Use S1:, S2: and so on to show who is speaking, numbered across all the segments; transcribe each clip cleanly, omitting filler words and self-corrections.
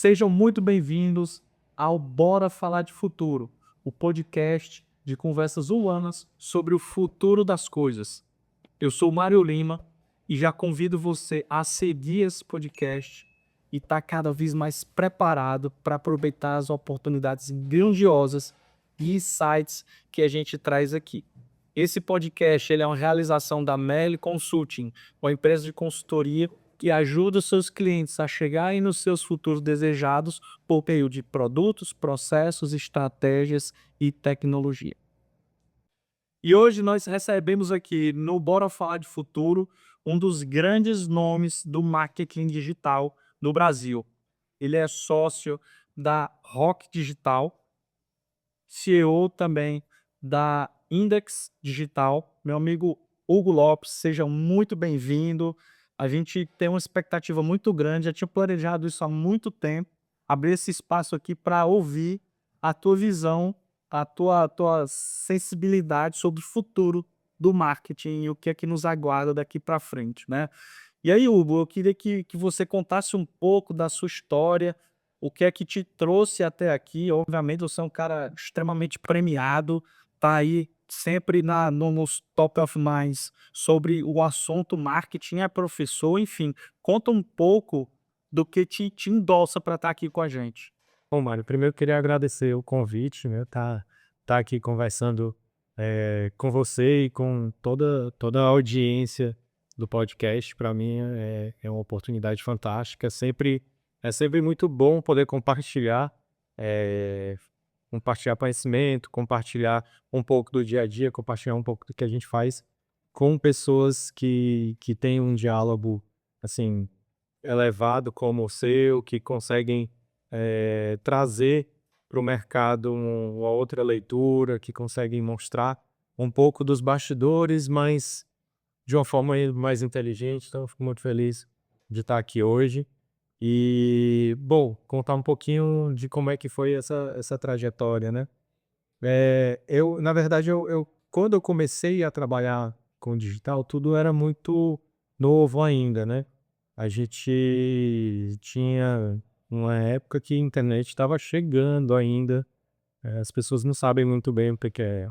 S1: Sejam muito bem-vindos ao Bora Falar de Futuro, o podcast de conversas humanas sobre o futuro das coisas. Eu sou Mário Lima e já convido você a seguir esse podcast e estar cada vez mais preparado para aproveitar as oportunidades grandiosas e insights que a gente traz aqui. Esse podcast ele é uma realização da Meli Consulting, uma empresa de consultoria que ajuda os seus clientes a chegarem nos seus futuros desejados por meio de produtos, processos, estratégias e tecnologia. E hoje nós recebemos aqui no Bora Falar de Futuro um dos grandes nomes do marketing digital no Brasil. Ele é sócio da Rock Digital, CEO também da Index Digital. Meu amigo Hugo Lopes, seja muito bem-vindo. A gente tem uma expectativa muito grande, já tinha planejado isso há muito tempo, abrir esse espaço aqui para ouvir a tua visão, a tua sensibilidade sobre o futuro do marketing e o que é que nos aguarda daqui para frente, né? E aí, Hugo, eu queria que você contasse um pouco da sua história, o que é que te trouxe até aqui. Obviamente, você é um cara extremamente premiado, tá aí sempre nos top of minds sobre o assunto marketing, é professor, enfim. Conta um pouco do que te endossa para estar aqui com a gente.
S2: Bom, Mário, primeiro eu queria agradecer o convite, né, tá aqui conversando, com você e com toda a audiência do podcast. Para mim é uma oportunidade fantástica. É sempre muito bom poder eh, compartilhar conhecimento, compartilhar um pouco do dia a dia, compartilhar um pouco do que a gente faz com pessoas que têm um diálogo, assim, elevado como o seu, que conseguem, trazer para o mercado uma outra leitura, que conseguem mostrar um pouco dos bastidores, mas de uma forma mais inteligente. Então eu fico muito feliz de estar aqui hoje e, bom, contar um pouquinho de como é que foi essa trajetória, né. Na verdade, eu quando eu comecei a trabalhar com digital, tudo era muito novo ainda, né. A gente tinha uma época que a internet estava chegando ainda, as pessoas não sabem muito bem o que é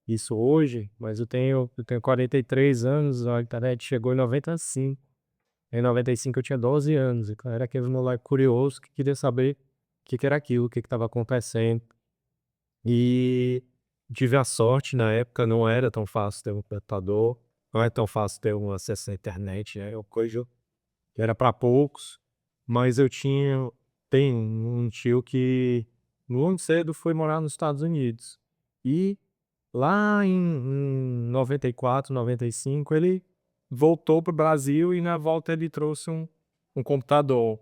S2: isso hoje, mas eu tenho 43 anos, a internet chegou em 95. Em 95 eu tinha 12 anos, então era aquele moleque curioso que queria saber o que era aquilo, o que estava acontecendo. E tive a sorte na época, não era tão fácil ter um computador, não é tão fácil ter um acesso à internet, né, é uma coisa que era para poucos, mas tenho um tio que muito cedo foi morar nos Estados Unidos. E lá em 94, 95 ele voltou para o Brasil e na volta ele trouxe um computador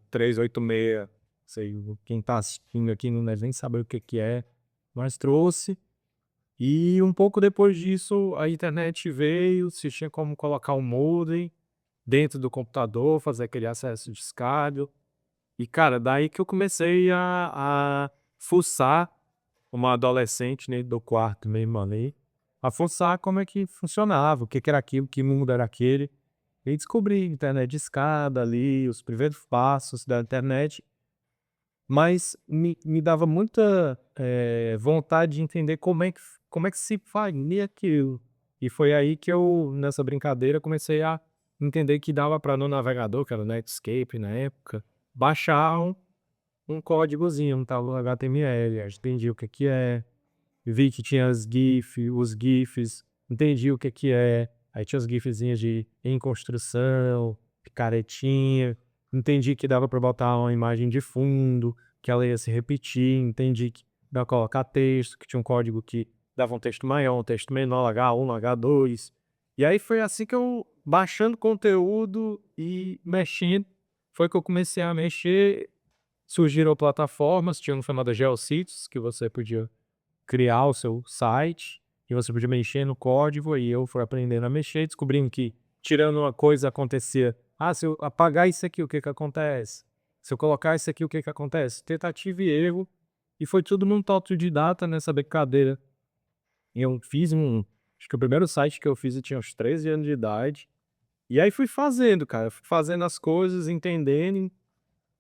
S2: 386, sei, quem tá assistindo aqui não deve nem saber o que é, mas trouxe. E um pouco depois disso a internet veio, se tinha como colocar um modem dentro do computador, fazer aquele acesso de escada. E, cara, daí que eu comecei a fuçar, uma adolescente dentro do quarto mesmo ali, a fuçar como é que funcionava, o que que era aquilo, que mundo era aquele. E descobri internet de escada ali, os primeiros passos da internet, mas me dava muita, vontade de entender como é que se faria aquilo. E foi aí que eu, nessa brincadeira, comecei a entender que dava para no navegador, que era o Netscape na época, baixar um códigozinho, um tal do HTML. Aí eu entendi o que é, vi que tinha os GIFs, entendi o que é, aí tinha os GIFzinhos de em construção, picaretinha, entendi que dava para botar uma imagem de fundo, que ela ia se repetir, entendi que dava pra colocar texto, que tinha um código que dava um texto maior, um texto menor, H1, H2. E aí foi assim que eu, baixando conteúdo e mexendo, foi que eu comecei a mexer. Surgiram plataformas, tinha uma chamada Geocities, que você podia criar o seu site, e você podia mexer no código, e eu fui aprendendo a mexer, descobrindo que tirando uma coisa acontecia: "Ah, se eu apagar isso aqui, o que que acontece? Se eu colocar isso aqui, o que que acontece?". Tentativa e erro, e foi tudo num autodidata nessa brincadeira. Eu fiz acho que o primeiro site que eu fiz eu tinha uns 13 anos de idade, e aí fui fazendo, cara, fui fazendo as coisas, entendendo.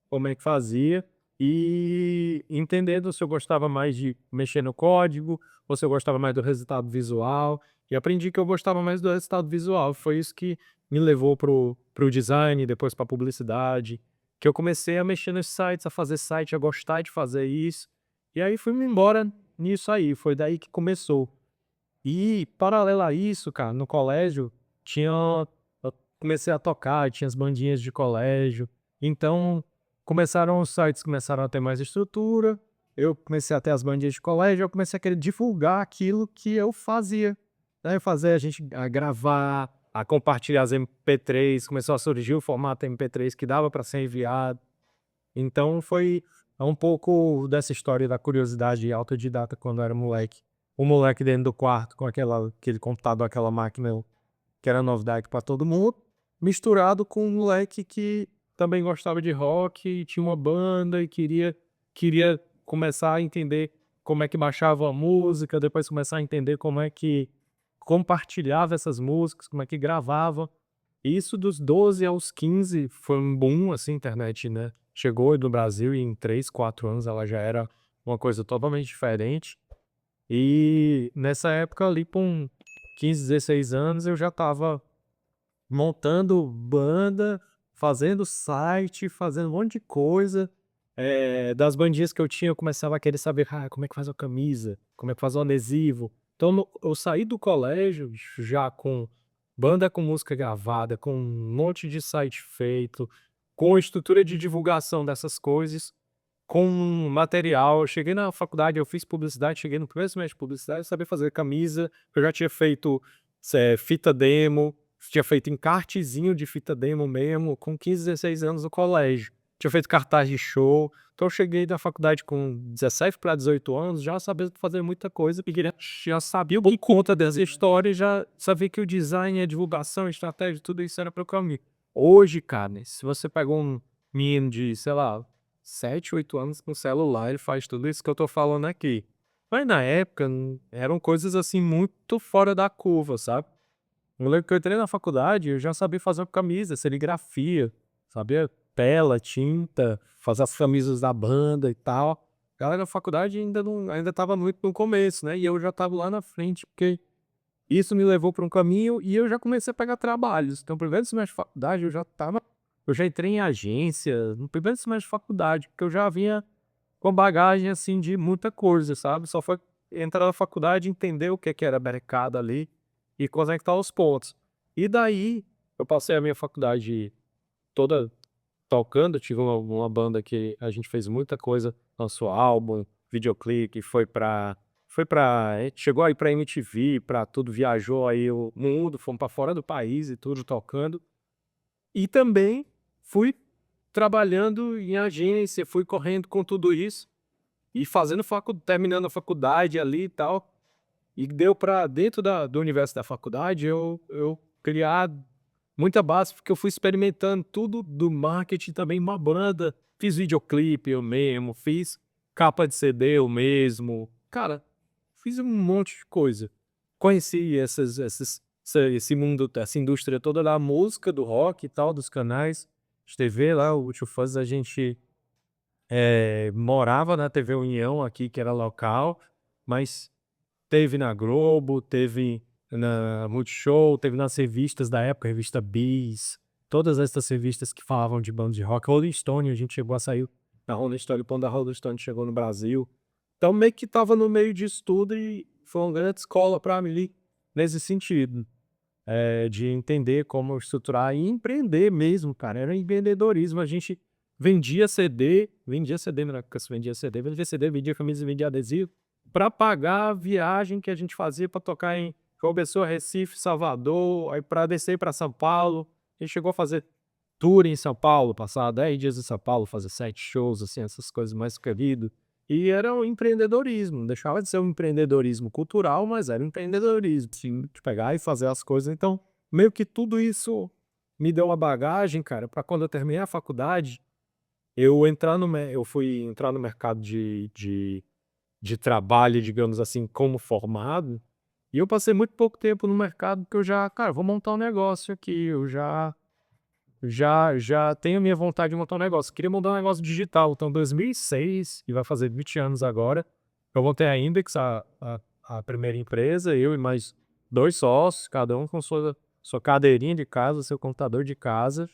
S2: como é que fazia e entendendo se eu gostava mais de mexer no código ou se eu gostava mais do resultado visual. E aprendi que eu gostava mais do resultado visual. Foi isso que me levou pro design, depois para publicidade, que eu comecei a mexer nos sites, a fazer site, a gostar de fazer isso. E aí fui-me embora nisso aí, foi daí que começou. E paralelo a isso, cara, no colégio tinha eu comecei a tocar, tinha as bandinhas de colégio, então os sites começaram a ter mais estrutura, eu comecei a ter as bandinhas de colégio, eu comecei a querer divulgar aquilo que eu fazia, né, fazer a gente a gravar, a compartilhar as MP3, começou a surgir o formato MP3 que dava para ser enviado, então foi um pouco dessa história da curiosidade autodidata quando eu era moleque. O moleque dentro do quarto com aquele computador, aquela máquina que era novidade para todo mundo, misturado com um moleque que também gostava de rock e tinha uma banda e queria começar a entender como é que baixava a música, depois começar a entender como é que compartilhava essas músicas, como é que gravava. Isso dos 12 aos 15 foi um boom, assim, internet, né, chegou no Brasil e em 3, 4 anos ela já era uma coisa totalmente diferente. E nessa época ali com 15, 16 anos eu já estava montando banda, fazendo site, fazendo um monte de coisa. Das bandinhas que eu tinha eu começava a querer saber, como é que faz uma camisa, como é que faz um adesivo. Então eu saí do colégio já com banda com música gravada, com um monte de site feito, com estrutura de divulgação dessas coisas, com material. Eu cheguei na faculdade, eu fiz publicidade, cheguei no primeiro semestre de publicidade, eu sabia fazer camisa, eu já tinha feito fita demo, tinha feito encartezinho de fita demo mesmo, com 15, 16 anos no colégio. Tinha feito cartaz de show. Então eu cheguei da faculdade com 17 para 18 anos, já sabendo fazer muita coisa, porque já sabia por conta dessa história, já sabia que o design, a divulgação, a estratégia, tudo isso era para o caminho. Hoje, cara, se você pegou um menino de, sei lá, 7, 8 anos com celular, ele faz tudo isso que eu tô falando aqui. Mas na época eram coisas assim muito fora da curva, sabe? Eu lembro que eu entrei na faculdade, eu já sabia fazer uma camisa, serigrafia, sabia tela, tinta, fazer as camisas da banda e tal. A galera da faculdade ainda estava muito no começo, né? E eu já estava lá na frente, porque isso me levou para um caminho e eu já comecei a pegar trabalhos. Então, no primeiro semestre de faculdade, eu já entrei em agência, no primeiro semestre de faculdade, porque eu já vinha com bagagem, assim, de muita coisa, sabe? Só foi entrar na faculdade, entender o que era mercado ali e conectar os pontos. E daí, eu passei a minha faculdade toda tocando, tive uma banda que a gente fez muita coisa, lançou álbum, videoclipe, chegou aí pra MTV, pra tudo, viajou aí o mundo, fomos pra fora do país e tudo tocando. E também fui trabalhando em agência, fui correndo com tudo isso e terminando a faculdade ali e tal. E deu pra, dentro do universo da faculdade, eu criar muita base, porque eu fui experimentando tudo do marketing também, uma banda. Fiz videoclipe eu mesmo, fiz capa de CD eu mesmo. Cara, fiz um monte de coisa. Conheci esse mundo, essa indústria toda da música, do rock e tal, dos canais de TV lá, o Tio Fuzz, a gente morava na TV União aqui, que era local, mas teve na Globo, teve na Multishow, teve nas revistas da época, revista Bis, todas essas revistas que falavam de bandas de rock. Rolling Stone, a gente chegou a sair na Rolling Stone, quando a Rolling Stone chegou no Brasil. Então meio que tava no meio disso tudo e foi uma grande escola para mim nesse sentido, de entender como estruturar e empreender mesmo, cara. Era empreendedorismo. A gente vendia CD na época, se vendia CD, vendia camisa, vendia adesivo para pagar a viagem que a gente fazia para tocar em João Pessoa, Recife, Salvador, aí para descer para São Paulo. A gente chegou a fazer tour em São Paulo, passar 10 dias em São Paulo, fazer 7 shows, assim, essas coisas mais querido. E era um empreendedorismo, não deixava de ser um empreendedorismo cultural, mas era um empreendedorismo, sim, de pegar e fazer as coisas. Então, meio que tudo isso me deu uma bagagem, cara, para quando eu terminei a faculdade, eu fui entrar no mercado de trabalho, digamos assim, como formado, e eu passei muito pouco tempo no mercado, porque eu já, cara, vou montar um negócio aqui, eu já já tenho a minha vontade de montar um negócio. Queria montar um negócio digital. Então, 2006, e vai fazer 20 anos agora, eu montei a Index, a primeira empresa, eu e mais 2 sócios, cada um com sua cadeirinha de casa, seu computador de casa.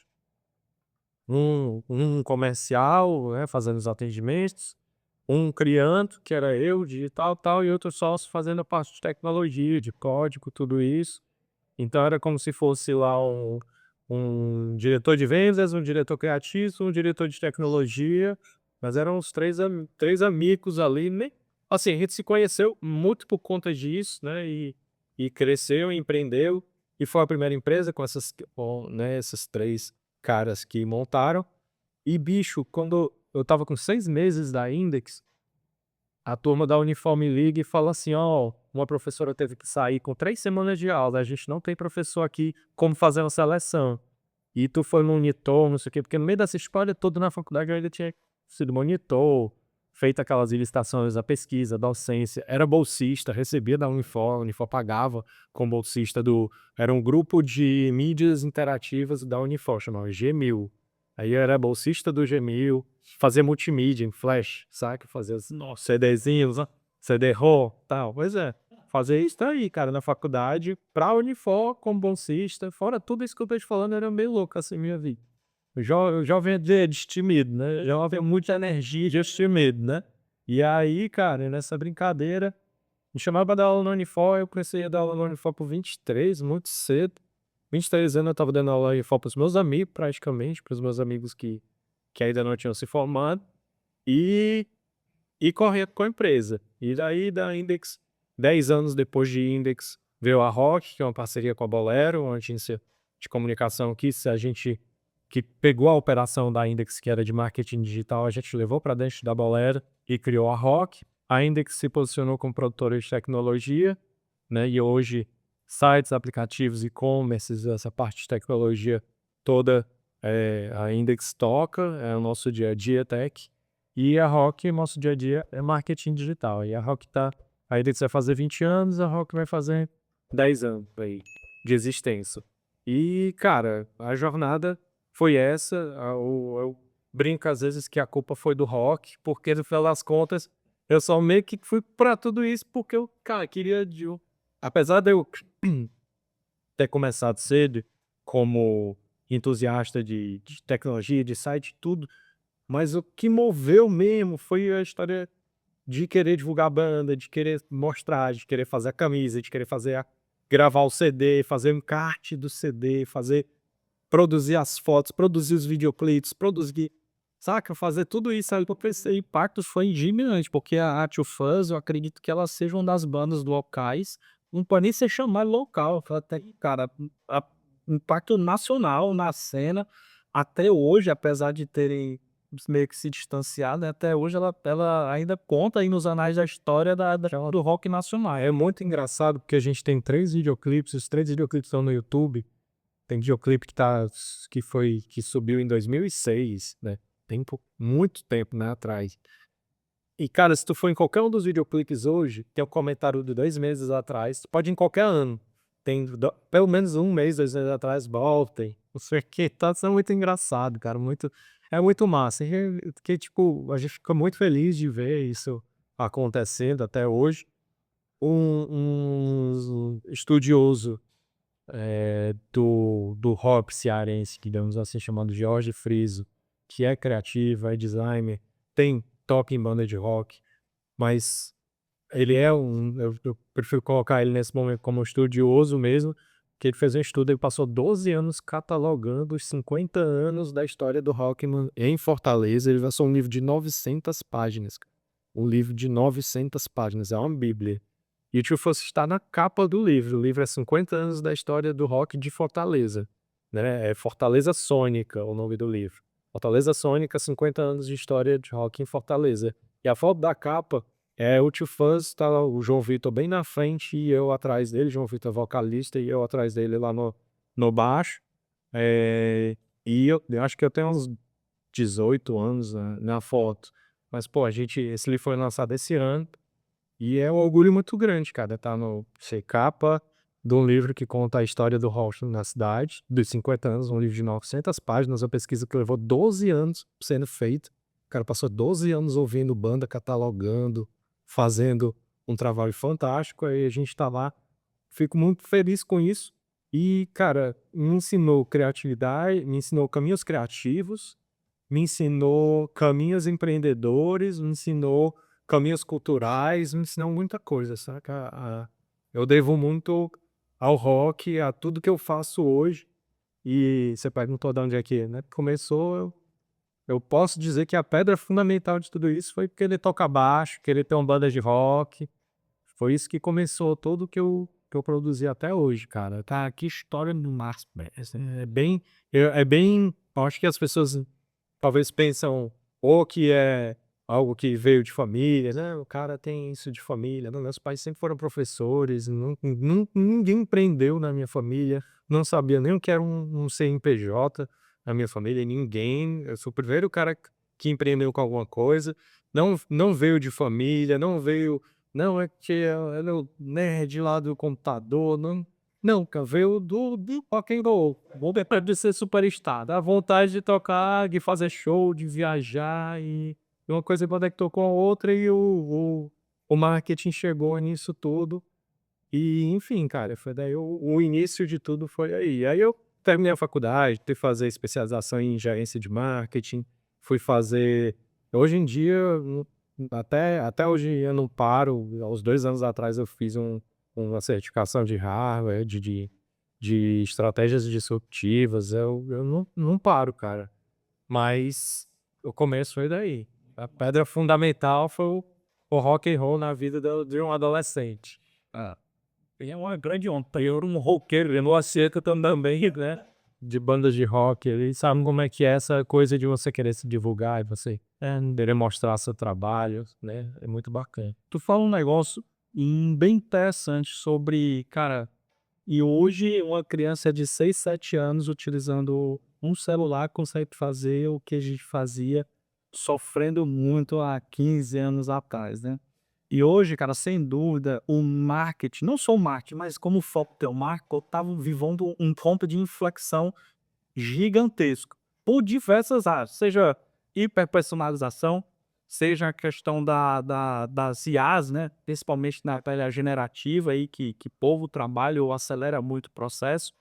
S2: Um comercial, né, fazendo os atendimentos, um criando, que era eu, digital, tal, e outro sócio fazendo a parte de tecnologia, de código, tudo isso. Então era como se fosse lá um diretor de vendas, um diretor criativo, um diretor de tecnologia, mas eram os três amigos ali, né? Assim, a gente se conheceu muito por conta disso, né? E cresceu, empreendeu, e foi a primeira empresa né, esses 3 caras que montaram. E, bicho, quando eu tava com 6 meses da Index, a turma da Uniforme League fala assim: ó, uma professora teve que sair com 3 semanas de aula, a gente não tem professor aqui como fazer uma seleção. E tu foi monitor, não sei o quê, porque no meio dessa história toda na faculdade eu ainda tinha sido monitor, feito aquelas licitações da pesquisa, docência, era bolsista, recebia da Unifor, a Unifor pagava como bolsista era um grupo de mídias interativas da Unifor, chamava Gmil. Aí eu era bolsista do Gmil, fazia multimídia em flash, sabe? Fazia os CDzinhos, né? CD-ROM, tal. Pois é, fazer isso aí, cara, na faculdade, pra Unifor, como bolsista, fora tudo isso que eu tô te falando, era meio louco assim minha vida. O jovem é destemido, né? O jovem é muita energia destemido, né? E aí, cara, nessa brincadeira, me chamaram pra dar aula na Unifor, eu comecei a dar aula na Unifor por 23, muito cedo. 23 anos eu tava dando aula na Unifor pros meus amigos, praticamente, pros meus amigos que ainda não tinham se formado, e, e correr com a empresa. E daí, da Index, 10 anos depois de Index, veio a Rock, que é uma parceria com a Bolero, uma agência de comunicação que pegou a operação da Index, que era de marketing digital, a gente levou para dentro da Bolero e criou a Rock. A Index se posicionou como produtora de tecnologia, né? E hoje sites, aplicativos, e-commerces, essa parte de tecnologia toda, a Index toca, é o nosso dia a dia tech. E a Rock, nosso dia a dia é marketing digital. E a Index vai fazer 20 anos, a Rock vai fazer 10 anos aí de existência. E, cara, a jornada foi essa. Eu brinco às vezes que a culpa foi do rock, porque no final das contas eu só meio que fui pra tudo isso porque eu, cara, queria apesar de eu ter começado cedo como entusiasta de tecnologia, de site, tudo, mas o que moveu mesmo foi a história de querer divulgar a banda, de querer mostrar, de querer fazer a camisa, de querer gravar o CD, fazer o encarte do CD, produzir as fotos, produzir os videoclipes, produzir, saca? Fazer tudo isso ali pra PC. O impacto foi gigante, porque a Art of Fuzz, eu acredito que ela seja uma das bandas locais, não pode nem ser chamada local, ela tem, cara, impacto nacional na cena, até hoje, apesar de terem meio que se distanciado, né, até hoje ela ainda conta aí nos anais da história do rock nacional. É muito engraçado porque a gente tem 3 videoclipes, os 3 videoclipes estão no YouTube. Tem videoclipe que subiu em 2006, né? Muito tempo, né, atrás. E, cara, se tu for em qualquer um dos videoclipes hoje, tem um comentário de 2 meses atrás, tu pode ir em qualquer ano. Tem pelo menos 1 mês, 2 meses atrás, voltem. Não sei o que, tá sendo muito engraçado, cara. É muito massa. Tipo, a gente fica muito feliz de ver isso acontecendo até hoje. Um estudioso do rock cearense, que digamos assim, chamado Jorge Friso, que é criativo, é designer, toca em banda de rock, mas ele eu prefiro colocar ele nesse momento como estudioso mesmo, que ele fez um estudo, ele passou 12 anos catalogando os 50 anos da história do rock em Fortaleza, ele lançou um livro de 900 páginas, cara. Um livro de 900 páginas, é uma bíblia. E o Tio Fosse está na capa do livro. O livro é 50 anos da história do rock de Fortaleza, né? É Fortaleza Sônica o nome do livro. Fortaleza Sônica, 50 anos de história de rock em Fortaleza. E a foto da capa é o Tio Fuzz, tá lá o João Vitor bem na frente e eu atrás dele. João Vitor é vocalista e eu atrás dele lá no baixo. E eu acho que eu tenho uns 18 anos, né, na foto. Mas, pô, esse livro foi lançado esse ano. E é um orgulho muito grande, cara, tá no ser capa de um livro que conta a história do rock na cidade, dos 50 anos, um livro de 900 páginas, uma pesquisa que levou 12 anos sendo feita. O cara passou 12 anos ouvindo banda, catalogando, fazendo um trabalho fantástico, aí a gente tá lá. Fico muito feliz com isso. E, cara, me ensinou criatividade, me ensinou caminhos criativos, me ensinou caminhos empreendedores, me ensinou caminhos culturais, me ensinou muita coisa, saca? Eu devo muito ao rock, a tudo que eu faço hoje. E você perguntou de onde é que, né? Começou, eu posso dizer que a pedra fundamental de tudo isso foi porque ele toca baixo, que ele tem uma banda de rock. Foi isso que começou tudo que eu produzi até hoje, cara. Tá, que história no Márcio. Eu acho que as pessoas talvez pensam ou que é algo que veio de família, né? O cara tem isso de família. Não, meus pais sempre foram professores, ninguém empreendeu na minha família, não sabia nem o que era um CNPJ na minha família, ninguém. Eu sou o primeiro cara que empreendeu com alguma coisa. Não veio de família, não veio. Não, é que era o nerd lá do computador, não, cara, veio do rock and roll. Vontade de ser superstar, da vontade de tocar, de fazer show, de viajar e uma coisa conectou com a outra e o marketing chegou nisso tudo. E enfim, cara, foi daí o início de tudo foi aí. Aí eu terminei a faculdade, fui fazer especialização em gerência de marketing, fui fazer hoje em dia, até hoje eu não paro, há uns 2 anos atrás eu fiz uma certificação de Harvard, de estratégias disruptivas, eu não paro, cara. Mas o começo foi daí. A pedra fundamental foi o rock and roll na vida de um adolescente.
S1: Ah, é uma grande honra. Eu era um roqueiro, eu não aceito também, né?
S2: De bandas de rock, eles sabem como é que é essa coisa de você querer se divulgar e você querer mostrar seu trabalho, né? É muito bacana.
S1: Tu fala um negócio bem interessante sobre, cara, e hoje uma criança de 6, 7 anos utilizando um celular consegue fazer o que a gente fazia sofrendo muito há 15 anos atrás, né? E hoje, cara, sem dúvida, o marketing, não só o marketing, mas como o foco teu marketing, estava vivendo um ponto de inflexão gigantesco por diversas áreas, seja hiperpersonalização, seja a questão das IAs, né? Principalmente na área generativa aí, que povo trabalha ou acelera muito o processo.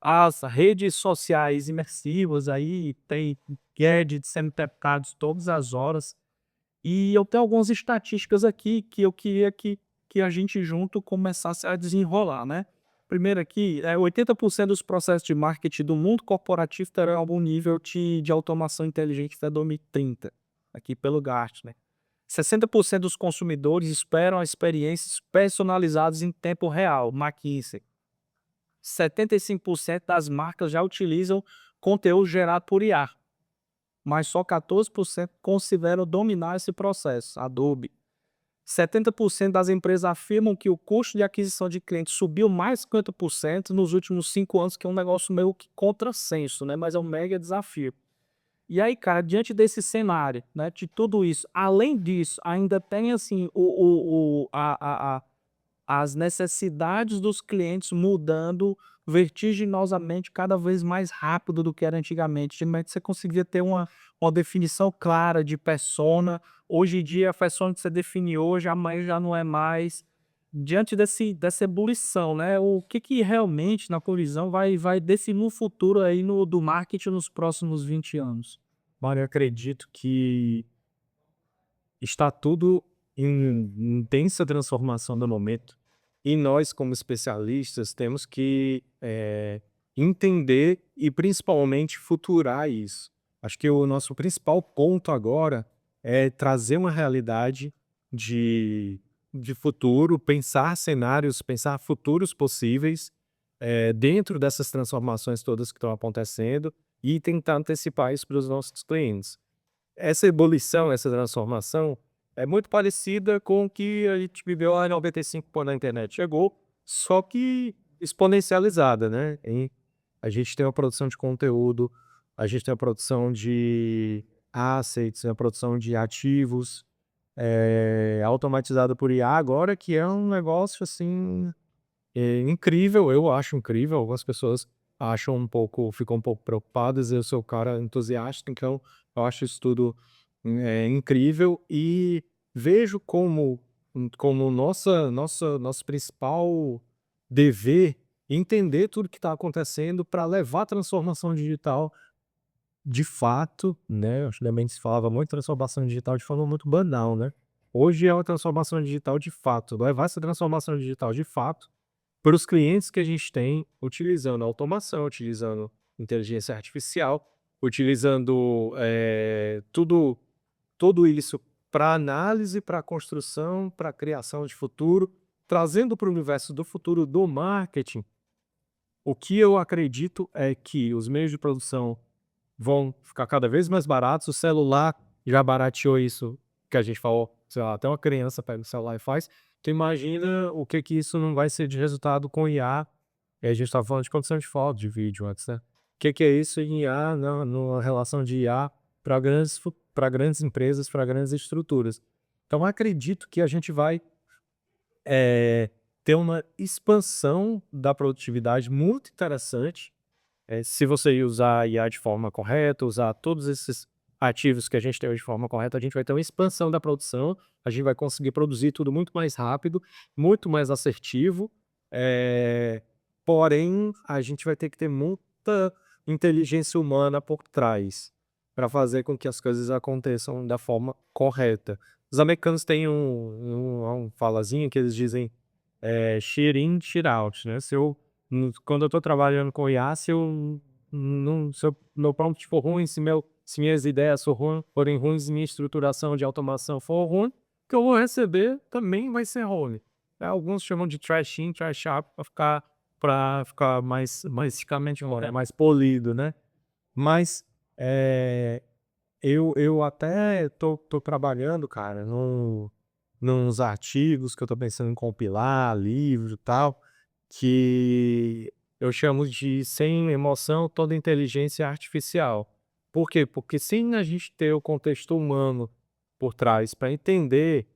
S1: As redes sociais imersivas aí, tem gadgets sendo testados todas as horas. E eu tenho algumas estatísticas aqui que eu queria que a gente junto começasse a desenrolar, né? Primeiro aqui, 80% dos processos de marketing do mundo corporativo terão algum nível de automação inteligente até 2030, aqui pelo Gartner. 60% dos consumidores esperam experiências personalizadas em tempo real, McKinsey. 75% das marcas já utilizam conteúdo gerado por IA, mas só 14% consideram dominar esse processo. Adobe. 70% das empresas afirmam que o custo de aquisição de clientes subiu mais de 50% nos últimos 5 anos, que é um negócio meio que contrassenso, né? Mas é um mega desafio. E aí, cara, diante desse cenário, né, de tudo isso, além disso, ainda tem assim as necessidades dos clientes mudando vertiginosamente cada vez mais rápido do que era antigamente. Antigamente você conseguia ter uma definição clara de persona. Hoje em dia, a persona que você define hoje, amanhã já não é mais. Diante dessa ebulição, né? O que realmente, na tua visão, vai definir o futuro aí do marketing nos próximos 20 anos?
S2: Mano, eu acredito que está tudo em intensa transformação no momento. E nós, como especialistas, temos que entender e principalmente futurar isso. Acho que o nosso principal ponto agora é trazer uma realidade de, de futuro, pensar cenários, pensar futuros possíveis dentro dessas transformações todas que estão acontecendo e tentar antecipar isso para os nossos clientes. Essa ebulição, essa transformação é muito parecida com o que a gente viveu lá em 95 quando a internet chegou, só que exponencializada, né? A gente tem uma produção de conteúdo, a gente tem a produção de assets, a produção de ativos, automatizada por IA agora, que é um negócio assim incrível, eu acho incrível, algumas pessoas ficam um pouco preocupadas, eu sou um cara entusiasta, então eu acho isso tudo, incrível e vejo como nosso principal dever entender tudo que está acontecendo para levar a transformação digital de fato, né, antigamente se falava muito transformação digital de forma muito banal, né. Hoje é uma transformação digital de fato, levar essa transformação digital de fato para os clientes que a gente tem, utilizando automação, utilizando inteligência artificial, utilizando, tudo isso para análise, para construção, para criação de futuro, trazendo para o universo do futuro do marketing, o que eu acredito é que os meios de produção vão ficar cada vez mais baratos, o celular já barateou isso que a gente falou, sei lá, até uma criança pega o celular e faz. Tu imagina o que que isso não vai ser de resultado com IA, e a gente estava falando de condição de foto, de vídeo antes, né. O que que é isso em IA, na numa relação de IA para grandes empresas, para grandes estruturas. Então acredito que a gente vai, ter uma expansão da produtividade muito interessante, se você usar a IA de forma correta, usar todos esses ativos que a gente tem hoje de forma correta, a gente vai ter uma expansão da produção, a gente vai conseguir produzir tudo muito mais rápido, muito mais assertivo, eh, porém, a gente vai ter que ter muita inteligência humana por trás, para fazer com que as coisas aconteçam da forma correta. Os americanos têm um falazinho que eles dizem, "Shear in, shear out", né, quando eu estou trabalhando com IA, se meu prompt for ruim, se minhas ideias forem ruins, minha estruturação de automação for ruim, o que eu vou receber também vai ser ruim. Alguns chamam de trash in, trash out para ficar mais mais polido, né. Mas, eh, eu até tô trabalhando, cara, nos artigos que eu tô pensando em compilar, livro e tal, que eu chamo de "Sem emoção, toda inteligência artificial". Por quê? Porque sem a gente ter o contexto humano por trás para entender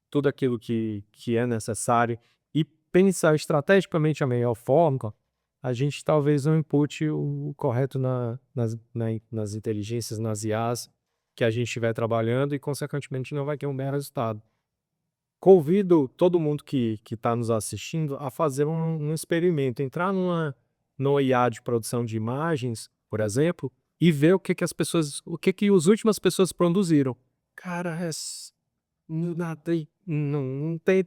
S2: tudo aquilo que é necessário e pensar estrategicamente a melhor forma, a gente talvez não impute o correto nas inteligências, nas IAs que a gente estiver trabalhando e consequentemente não vai ter um bom resultado. Convido todo mundo que está nos assistindo a fazer um experimento, entrar numa IA de produção de imagens, por exemplo, e ver o que que as últimas pessoas produziram. Cara, nada aí, não tem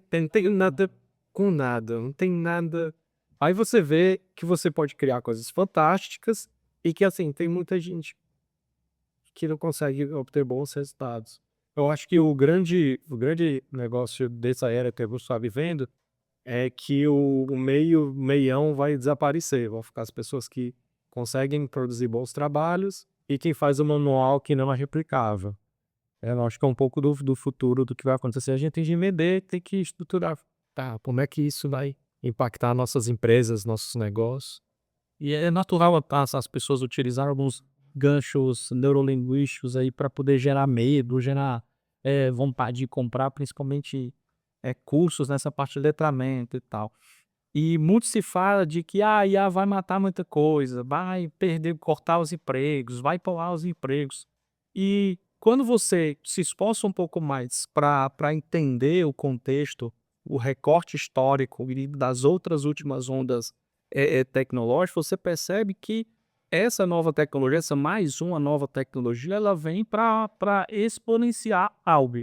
S2: nada com nada, não tem nada. Aí você vê que você pode criar coisas fantásticas e que, assim, tem muita gente que não consegue obter bons resultados. Eu acho que o grande negócio dessa era que a gente está vivendo é que o meião vai desaparecer, vão ficar as pessoas que conseguem produzir bons trabalhos e quem faz o manual que não é replicável. Eu acho que é um pouco do futuro do que vai acontecer, a gente tem que vender, tem que estruturar, tá, como é que isso vai impactar nossas empresas, nossos negócios. E é natural as pessoas utilizarem alguns ganchos neurolinguísticos aí para poder gerar medo, gerar, vontade de comprar, principalmente, cursos nessa parte de letramento e tal. E muito se fala de que a IA vai matar muita coisa, vai cortar os empregos, vai pular os empregos. E quando você se esforça um pouco mais para entender o contexto, o recorte histórico e das outras últimas ondas, tecnológicas, você percebe que essa nova tecnologia, essa mais uma nova tecnologia, ela vem para exponenciar algo.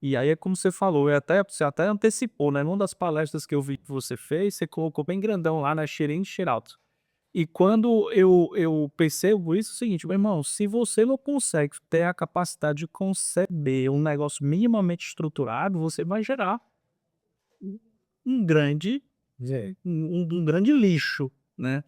S2: E aí é como você falou, você até antecipou, né, numa das palestras que eu vi que você fez, você colocou bem grandão lá, na Shear in, Shear out. E quando eu percebo isso, é o seguinte: "Meu irmão, se você não consegue ter a capacidade de conceber um negócio minimamente estruturado, você vai gerar um um grande um grande lixo", né.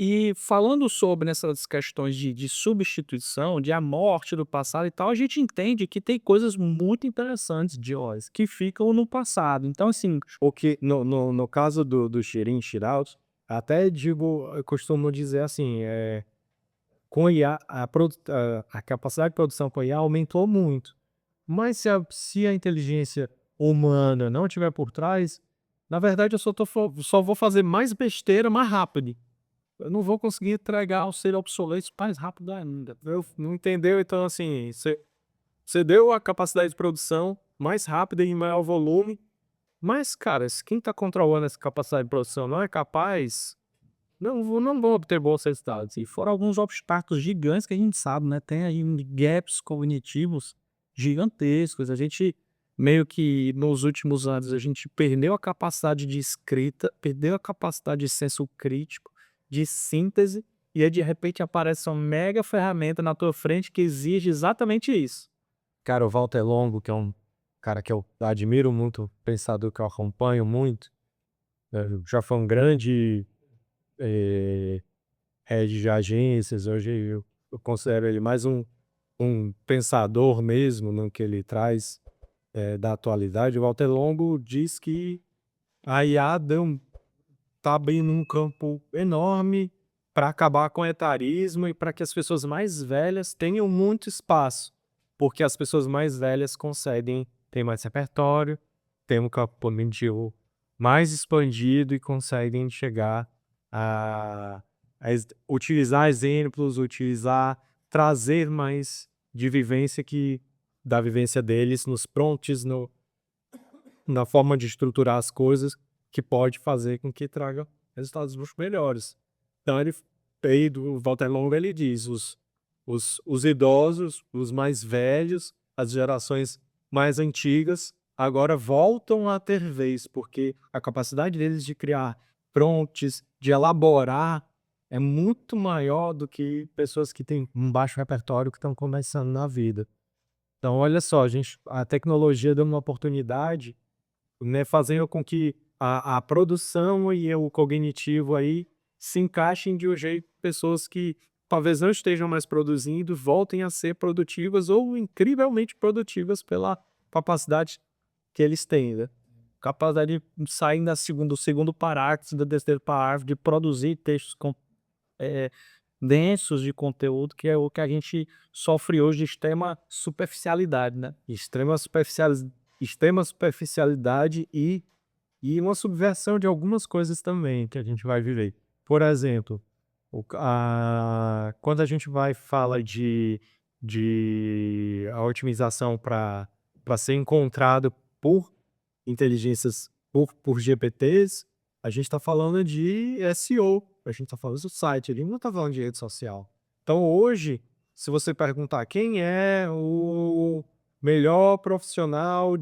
S2: E falando sobre essas questões de substituição, de a morte do passado e tal, a gente entende que tem coisas muito interessantes de Oz, que ficam no passado. Então, assim, o que no caso do Shear in, Shear out, até digo, eu costumo dizer assim, com IA, a capacidade de produção com IA aumentou muito, mas se a inteligência humana não estiver por trás, Na verdade, eu só vou fazer mais besteira mais rápido. Eu não vou conseguir entregar auxílio obsoleto mais rápido ainda. Não entendeu? Então, assim, você deu a capacidade de produção mais rápida e em maior volume, mas, cara, quem está controlando essa capacidade de produção não é capaz, não vão obter bons resultados.
S1: E fora alguns obstáculos gigantes que a gente sabe, né? Tem aí gaps cognitivos gigantescos. A gente meio que nos últimos anos a gente perdeu a capacidade de escrita, perdeu a capacidade de senso crítico, de síntese, e aí de repente aparece uma mega ferramenta na tua frente que exige exatamente isso.
S2: Cara, o Walter Longo, que é um cara que eu admiro muito, pensador que eu acompanho muito, já foi um grande eh, head de agências. Hoje eu considero ele mais um pensador mesmo no que ele traz da atualidade. O Walter Longo diz que a IA tá abrindo um campo enorme para acabar com o etarismo e para que as pessoas mais velhas tenham muito espaço, porque as pessoas mais velhas conseguem ter mais repertório, têm um campo cognitivo mais expandido e conseguem chegar a, utilizar exemplos, trazer mais de vivência da vivência deles nos prompts, na forma de estruturar as coisas, que pode fazer com que traga resultados muito melhores. Então do Walter Longo, ele diz, os idosos, os mais velhos, as gerações mais antigas, agora voltam a ter vez, porque a capacidade deles de criar prompts, de elaborar, é muito maior do que pessoas que têm um baixo repertório, que estão começando na vida. Então, olha só, a tecnologia deu uma oportunidade, né, fazendo com que a produção e o cognitivo aí se encaixem de um jeito que pessoas que talvez não estejam mais produzindo voltem a ser produtivas ou incrivelmente produtivas pela capacidade que eles têm, né? Capacidade de sair do segundo parágrafo, do terceiro parágrafo, de produzir textos eh, densos de conteúdo, que é o que a gente sofre hoje de extrema superficialidade, né? Extrema superficialidade e uma subversão de algumas coisas também que a gente vai viver. Por exemplo, quando a gente fala de a otimização para ser encontrado por inteligências, por GPTs, a gente está falando de SEO, a gente está falando do site, ele não está falando de rede social. Então hoje, se você perguntar quem é o melhor profissional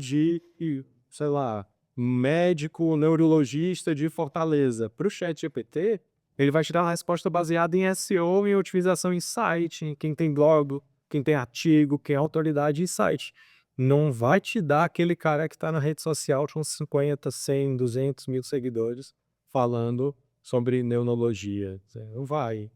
S2: sei lá, médico neurologista de Fortaleza, para o ChatGPT, ele vai te dar uma resposta baseada em SEO, em otimização em site, em quem tem blog, quem tem artigo, quem é autoridade em site. Não vai te dar aquele cara que está na rede social com 50, 100, 200 mil seguidores falando sobre neurologia. Não vai.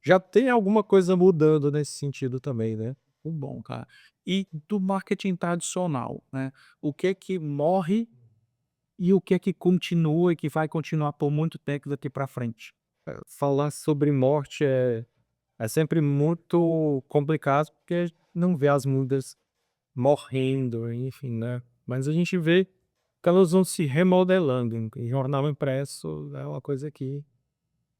S2: Já tem alguma coisa mudando nesse sentido também, né?
S1: Muito bom, cara. E do marketing tradicional, né? O que é que morre e o que é que continua e que vai continuar por muito tempo daqui para frente?
S2: Falar sobre morte é sempre muito complicado, porque não vê as mudas morrendo, enfim, né? Mas a gente vê que elas vão se remodelando. Em jornal impresso é uma coisa que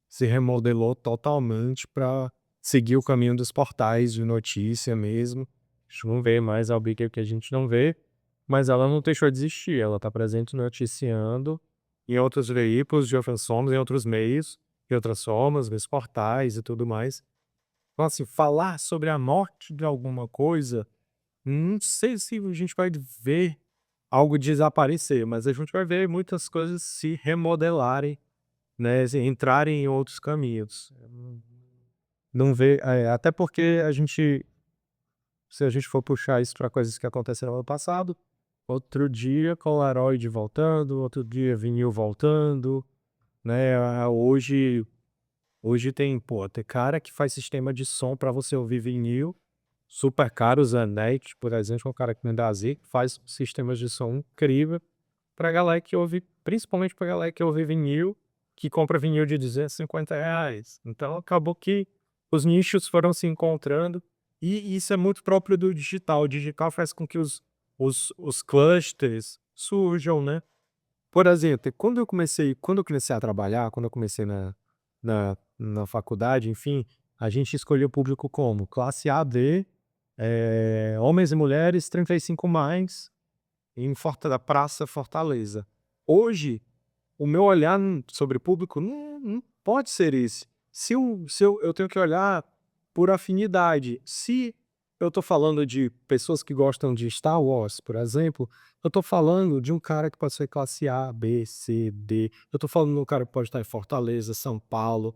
S2: se remodelou totalmente para seguir o caminho dos portais de notícia mesmo. A gente não vê mais a Albique que a gente não vê, mas ela não deixou de existir. Ela está presente noticiando em outros veículos de outras formas, em outros meios, em outras formas, nos portais e tudo mais. Então, assim, falar sobre a morte de alguma coisa, não sei se a gente vai ver algo desaparecer, mas a gente vai ver muitas coisas se remodelarem, né, entrarem em outros caminhos. Não vê, até porque se a gente for puxar isso para coisas que aconteceram no ano passado, outro dia Polaroid voltando, outro dia vinil voltando, né? Hoje tem cara que faz sistema de som para você ouvir vinil, super caro, o Zanet, por exemplo, um cara que no Brasil faz sistemas de som incrível pra galera que ouve, principalmente pra galera que ouve vinil, que compra vinil de R$ 250. Então acabou que os nichos foram se encontrando e isso é muito próprio do digital. O digital faz com que os clusters surjam, né? Por exemplo, quando eu comecei a trabalhar, quando eu comecei na faculdade, enfim, a gente escolheu o público como? Classe A, B, homens e mulheres 35 mais, em Praça Fortaleza. Hoje, o meu olhar sobre o público não pode ser esse. Se eu tenho que olhar por afinidade. Se eu estou falando de pessoas que gostam de Star Wars, por exemplo, eu estou falando de um cara que pode ser classe A, B, C, D. Eu estou falando de um cara que pode estar em Fortaleza, São Paulo,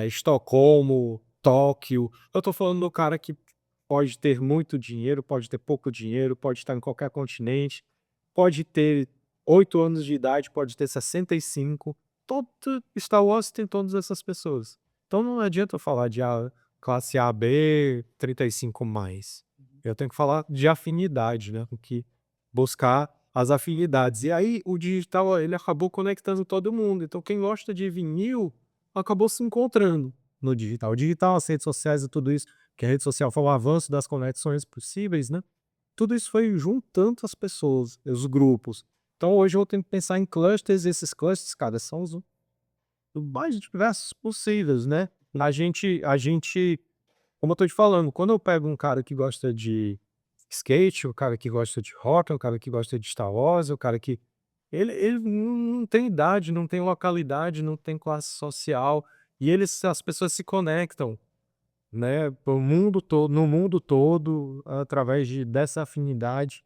S2: Estocolmo, Tóquio. Eu estou falando do cara que pode ter muito dinheiro, pode ter pouco dinheiro, pode estar em qualquer continente, pode ter 8 anos de idade, pode ter 65. Todo Star Wars tem todas essas pessoas. Então não adianta eu falar de classe A, B, 35 mais. Eu tenho que falar de afinidade, né? Buscar as afinidades. E aí o digital, ele acabou conectando todo mundo. Então quem gosta de vinil acabou se encontrando no digital. O digital, as redes sociais e tudo isso, que a rede social foi o avanço das conexões possíveis, né? Tudo isso foi juntando as pessoas, os grupos. Então hoje eu tenho que pensar em clusters, e esses clusters, cara, são os mais diversos possíveis, né? A gente, como eu tô te falando, quando eu pego um cara que gosta de skate, o cara que gosta de rock, o cara que gosta de Star Wars, o cara que ele não tem idade, não tem localidade, não tem classe social, e as pessoas se conectam, né, no mundo todo, através dessa afinidade.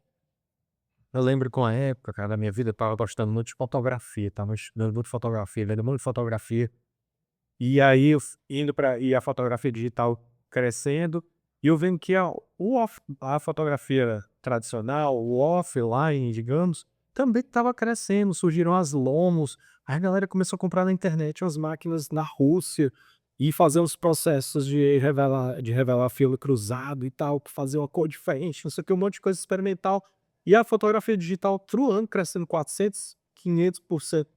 S2: Eu lembro com a época, cara, da minha vida, eu estava gostando muito de fotografia, estava estudando muito fotografia, vendo muito fotografia. E aí e a fotografia digital crescendo, e eu vendo que a fotografia tradicional, o offline, digamos, também estava crescendo, surgiram as Lomos, aí a galera começou a comprar na internet umas máquinas na Rússia e fazer uns processos de revelar fio cruzado e tal, pra fazer uma cor diferente, não sei o que, um monte de coisa experimental. E a fotografia digital truando, crescendo 400, 500%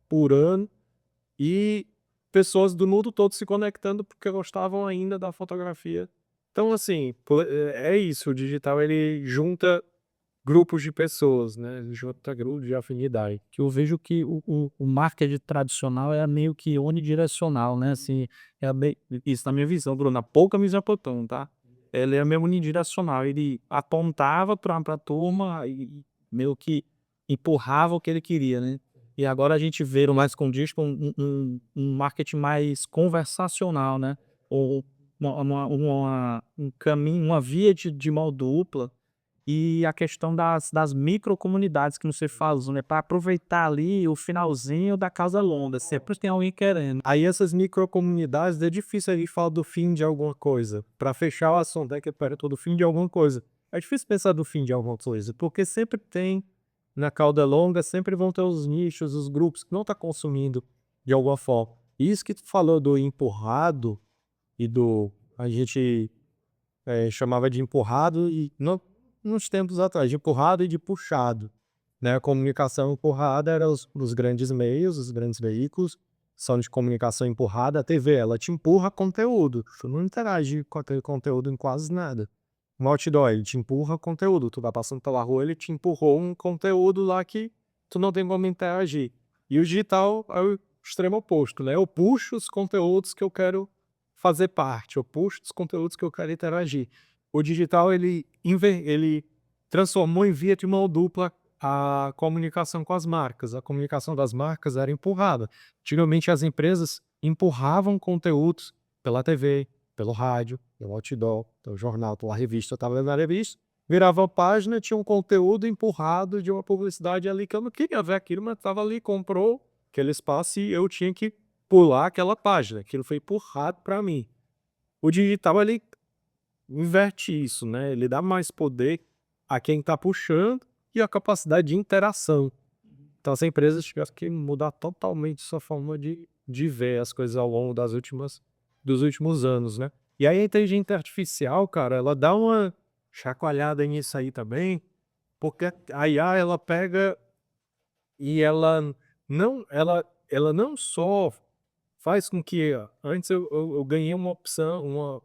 S2: por ano, e pessoas do mundo todo se conectando porque gostavam ainda da fotografia. Então, assim, é isso, o digital ele junta grupos de pessoas, né? Ele junta grupos de afinidade.
S1: Que eu vejo que o marketing tradicional é meio que unidirecional, né? Assim, isso na minha visão, Bruno, na pouca visão que eu tenho, tá? Ele é meio unidirecional. Ele apontava pra turma e meio que empurrava o que ele queria, né? E agora a gente vê o mais com disco um marketing mais conversacional, né? Ou um caminho, uma via de mão dupla, e a questão das microcomunidades que você falou, né, para aproveitar ali o finalzinho da causa longa, sempre tem alguém querendo.
S2: Aí essas microcomunidades, é difícil a gente falar do fim de alguma coisa. Para fechar o assunto, é que perto do fim de alguma coisa. É difícil pensar do fim de alguma coisa, porque sempre tem, na cauda longa, sempre vão ter os nichos, os grupos que não estão consumindo de alguma forma. E isso que tu falou do empurrado e a gente chamava de empurrado e nos tempos atrás, de empurrado e de puxado, né? A comunicação empurrada era os grandes meios, os grandes veículos, são de comunicação empurrada. A TV, ela te empurra conteúdo, tu não interage com aquele conteúdo em quase nada. Um outdoor, ele te empurra conteúdo, tu vai passando pela rua, ele te empurrou um conteúdo lá que tu não tem como interagir. E o digital é o extremo oposto, né? Eu puxo os conteúdos que eu quero fazer parte, eu puxo os conteúdos que eu quero interagir. O digital, ele transformou em via de mão dupla a comunicação com as marcas. A comunicação das marcas era empurrada. Antigamente, as empresas empurravam conteúdos pela TV, pelo rádio, pelo outdoor, pelo jornal, pela revista. Eu estava lendo a revista, virava a página, tinha um conteúdo empurrado de uma publicidade ali que eu não queria ver aquilo, mas estava ali, comprou aquele espaço e eu tinha que pular aquela página. Aquilo foi empurrado para mim. O digital, ele inverte isso, né? Ele dá mais poder a quem está puxando e a capacidade de interação. Então as empresas tiveram que mudar totalmente sua forma de ver as coisas ao longo dos últimos anos, né? E aí a inteligência artificial, cara, ela dá uma chacoalhada nisso aí também, porque a IA, ela pega e ela não só faz com que antes eu ganhei uma opção,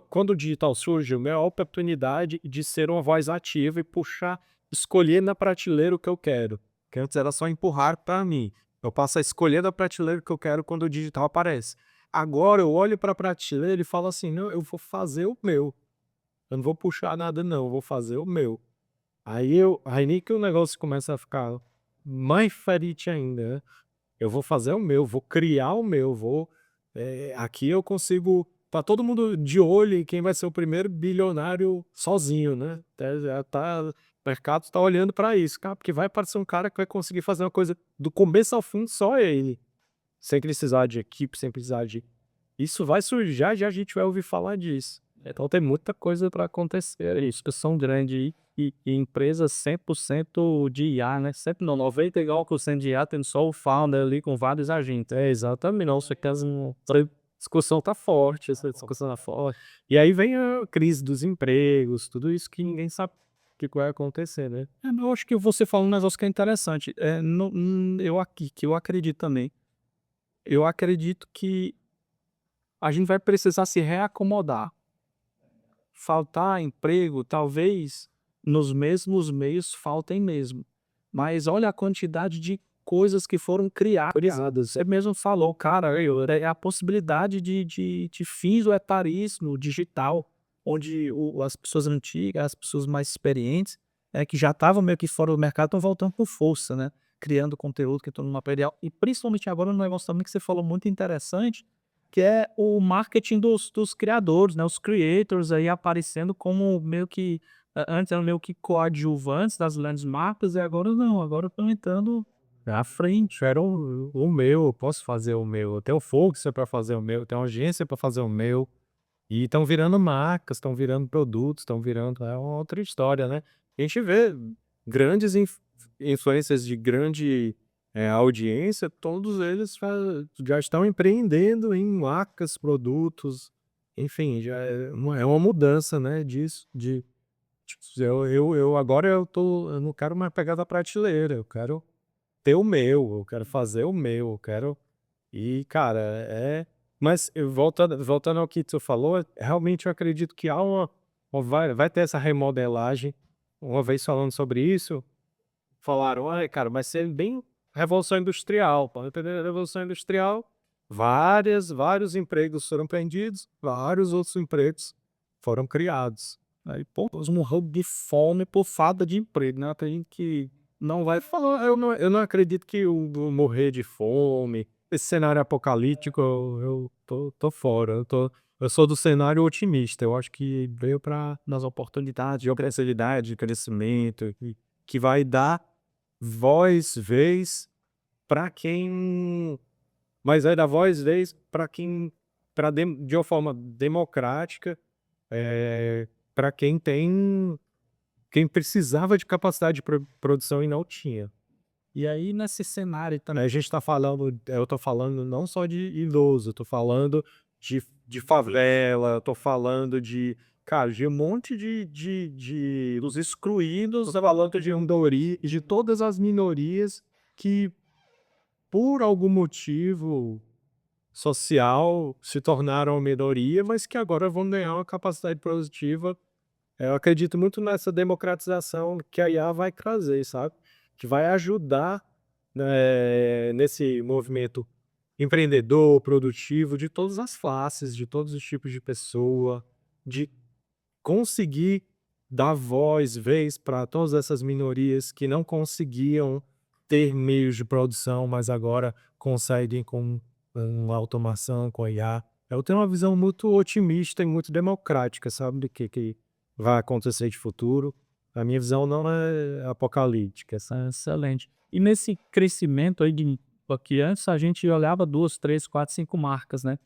S2: quando o digital surge, a maior oportunidade de ser uma voz ativa e puxar, escolher na prateleira o que eu quero. que antes era só empurrar para mim. Eu passo a escolher da prateleira que eu quero quando o digital aparece. Agora eu olho para a prateleira e falo assim: "Não, eu vou fazer o meu. Eu não vou puxar nada não, eu vou fazer o meu". Aí que o negócio começa a ficar mais diferente ainda, né. Eu vou fazer o meu, vou criar o meu, aqui eu consigo tá todo mundo de olho em quem vai ser o primeiro bilionário sozinho, né. Já tá o mercado tá olhando para isso, cara, porque vai aparecer um cara que vai conseguir fazer uma coisa do começo ao fim, só ele, sem precisar de equipe, sem precisar de isso vai surgir, já a gente vai ouvir falar disso. Então tem muita coisa para acontecer aí, discussão grande aí, e empresas 100% de IA, né, 100 não, 99% de IA, tendo só o founder ali com vários agentes. É, exatamente, nossa, que essa discussão tá forte, essa discussão tá forte. E aí vem a crise dos empregos, tudo isso que ninguém sabe o que vai acontecer, né.
S1: Eu acho que você falou um negócio que é interessante. Eu acredito também. Eu acredito que a gente vai precisar se reacomodar. Faltar emprego, talvez nos mesmos meios faltem mesmo. Mas olha a quantidade de coisas que foram criadas. Você mesmo falou, cara, é a possibilidade de fins do etarismo digital, onde as pessoas antigas, as pessoas mais experientes, que já estavam meio que fora do mercado, estão voltando com força, né? Criando conteúdo, que estão no material. E principalmente agora um negócio também que você falou muito interessante, que é o marketing dos criadores, né, os creators aí aparecendo como meio que antes eram meio que coadjuvantes das grandes marcas e agora não, agora estão entrando à frente.
S2: Era o meu, eu posso fazer o meu, eu tenho força para fazer o meu, eu tenho agência para fazer o meu. E estão virando marcas, estão virando produtos, estão virando é uma outra história, né. A gente vê grandes influencers de grande, audiência, todos eles já estão empreendendo em marcas, produtos, enfim, já é uma mudança, né, disso, de tipo, eu agora eu não quero mais pegar da prateleira, eu quero ter o meu, eu quero fazer o meu, eu quero cara, mas eu voltando ao que tu falou, realmente eu acredito que há vai ter essa remodelagem. Uma vez falando sobre isso, falaram: "Ai, cara, vai ser bem revolução industrial, para entender a revolução industrial, vários empregos foram perdidos, vários outros empregos foram criados".
S1: Aí, pô, nós morremos de fome por falta de emprego, né? Tem gente que não vai
S2: Falar, eu não acredito que eu vou morrer de fome. Esse cenário apocalíptico, eu tô fora. Eu sou do cenário otimista. Eu acho que veio para nas oportunidades de oportunidade, de crescimento, que vai dar voz, vez para quem, mas vai dar voz, vez para quem, de uma forma democrática, para quem precisava de capacidade de produção e não tinha.
S1: e aí nesse cenário também
S2: A gente tá falando, eu tô falando não só de idoso, eu tô falando de favela, eu tô falando cara, de um monte de dos excluídos, tô falando de Andori e de todas as minorias que, por algum motivo social, se tornaram minoria, mas que agora vão ganhar uma capacidade produtiva. Eu acredito muito nessa democratização que a IA vai trazer, sabe, que vai ajudar, nesse movimento empreendedor, produtivo, de todas as classes, de todos os tipos de pessoa, de conseguir dar voz, vez para todas essas minorias que não conseguiam ter meios de produção, mas agora conseguem com automação, com IA. Eu tenho uma visão muito otimista e muito democrática, sabe, do que vai acontecer de futuro. A minha visão não é apocalíptica.
S1: excelente. E nesse crescimento aí de porque antes a gente olhava 2, 3, 4, 5 marcas, né?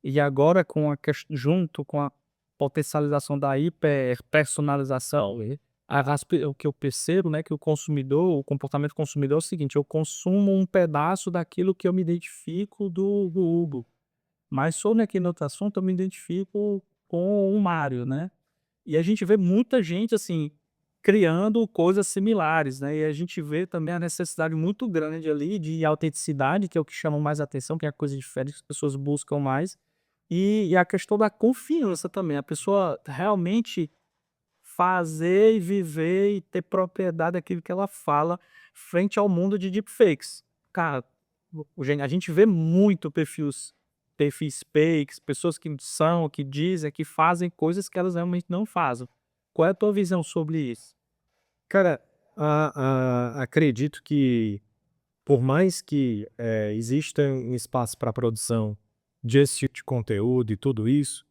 S1: E agora com junto com a potencialização da hiper personalização, o que eu percebo, né, que o comportamento consumidor é o seguinte, eu consumo um pedaço daquilo que eu me identifico do Hugo. Mas sobre aquele outro assunto eu me identifico com o Mário, né? E a gente vê muita gente, assim, criando coisas similares, né, e a gente vê também a necessidade muito grande ali de autenticidade, que é o que chama mais atenção, que é a coisa diferente que as pessoas buscam mais, e a questão da confiança também, a pessoa realmente fazer e viver e ter propriedade daquilo que ela fala frente ao mundo de deepfakes. Cara, a gente vê muito perfis fakes, pessoas que dizem, que fazem coisas que elas realmente não fazem. Qual é a tua visão sobre isso?
S2: Cara, acredito que por mais que, exista um espaço para produção desse tipo de conteúdo e tudo isso,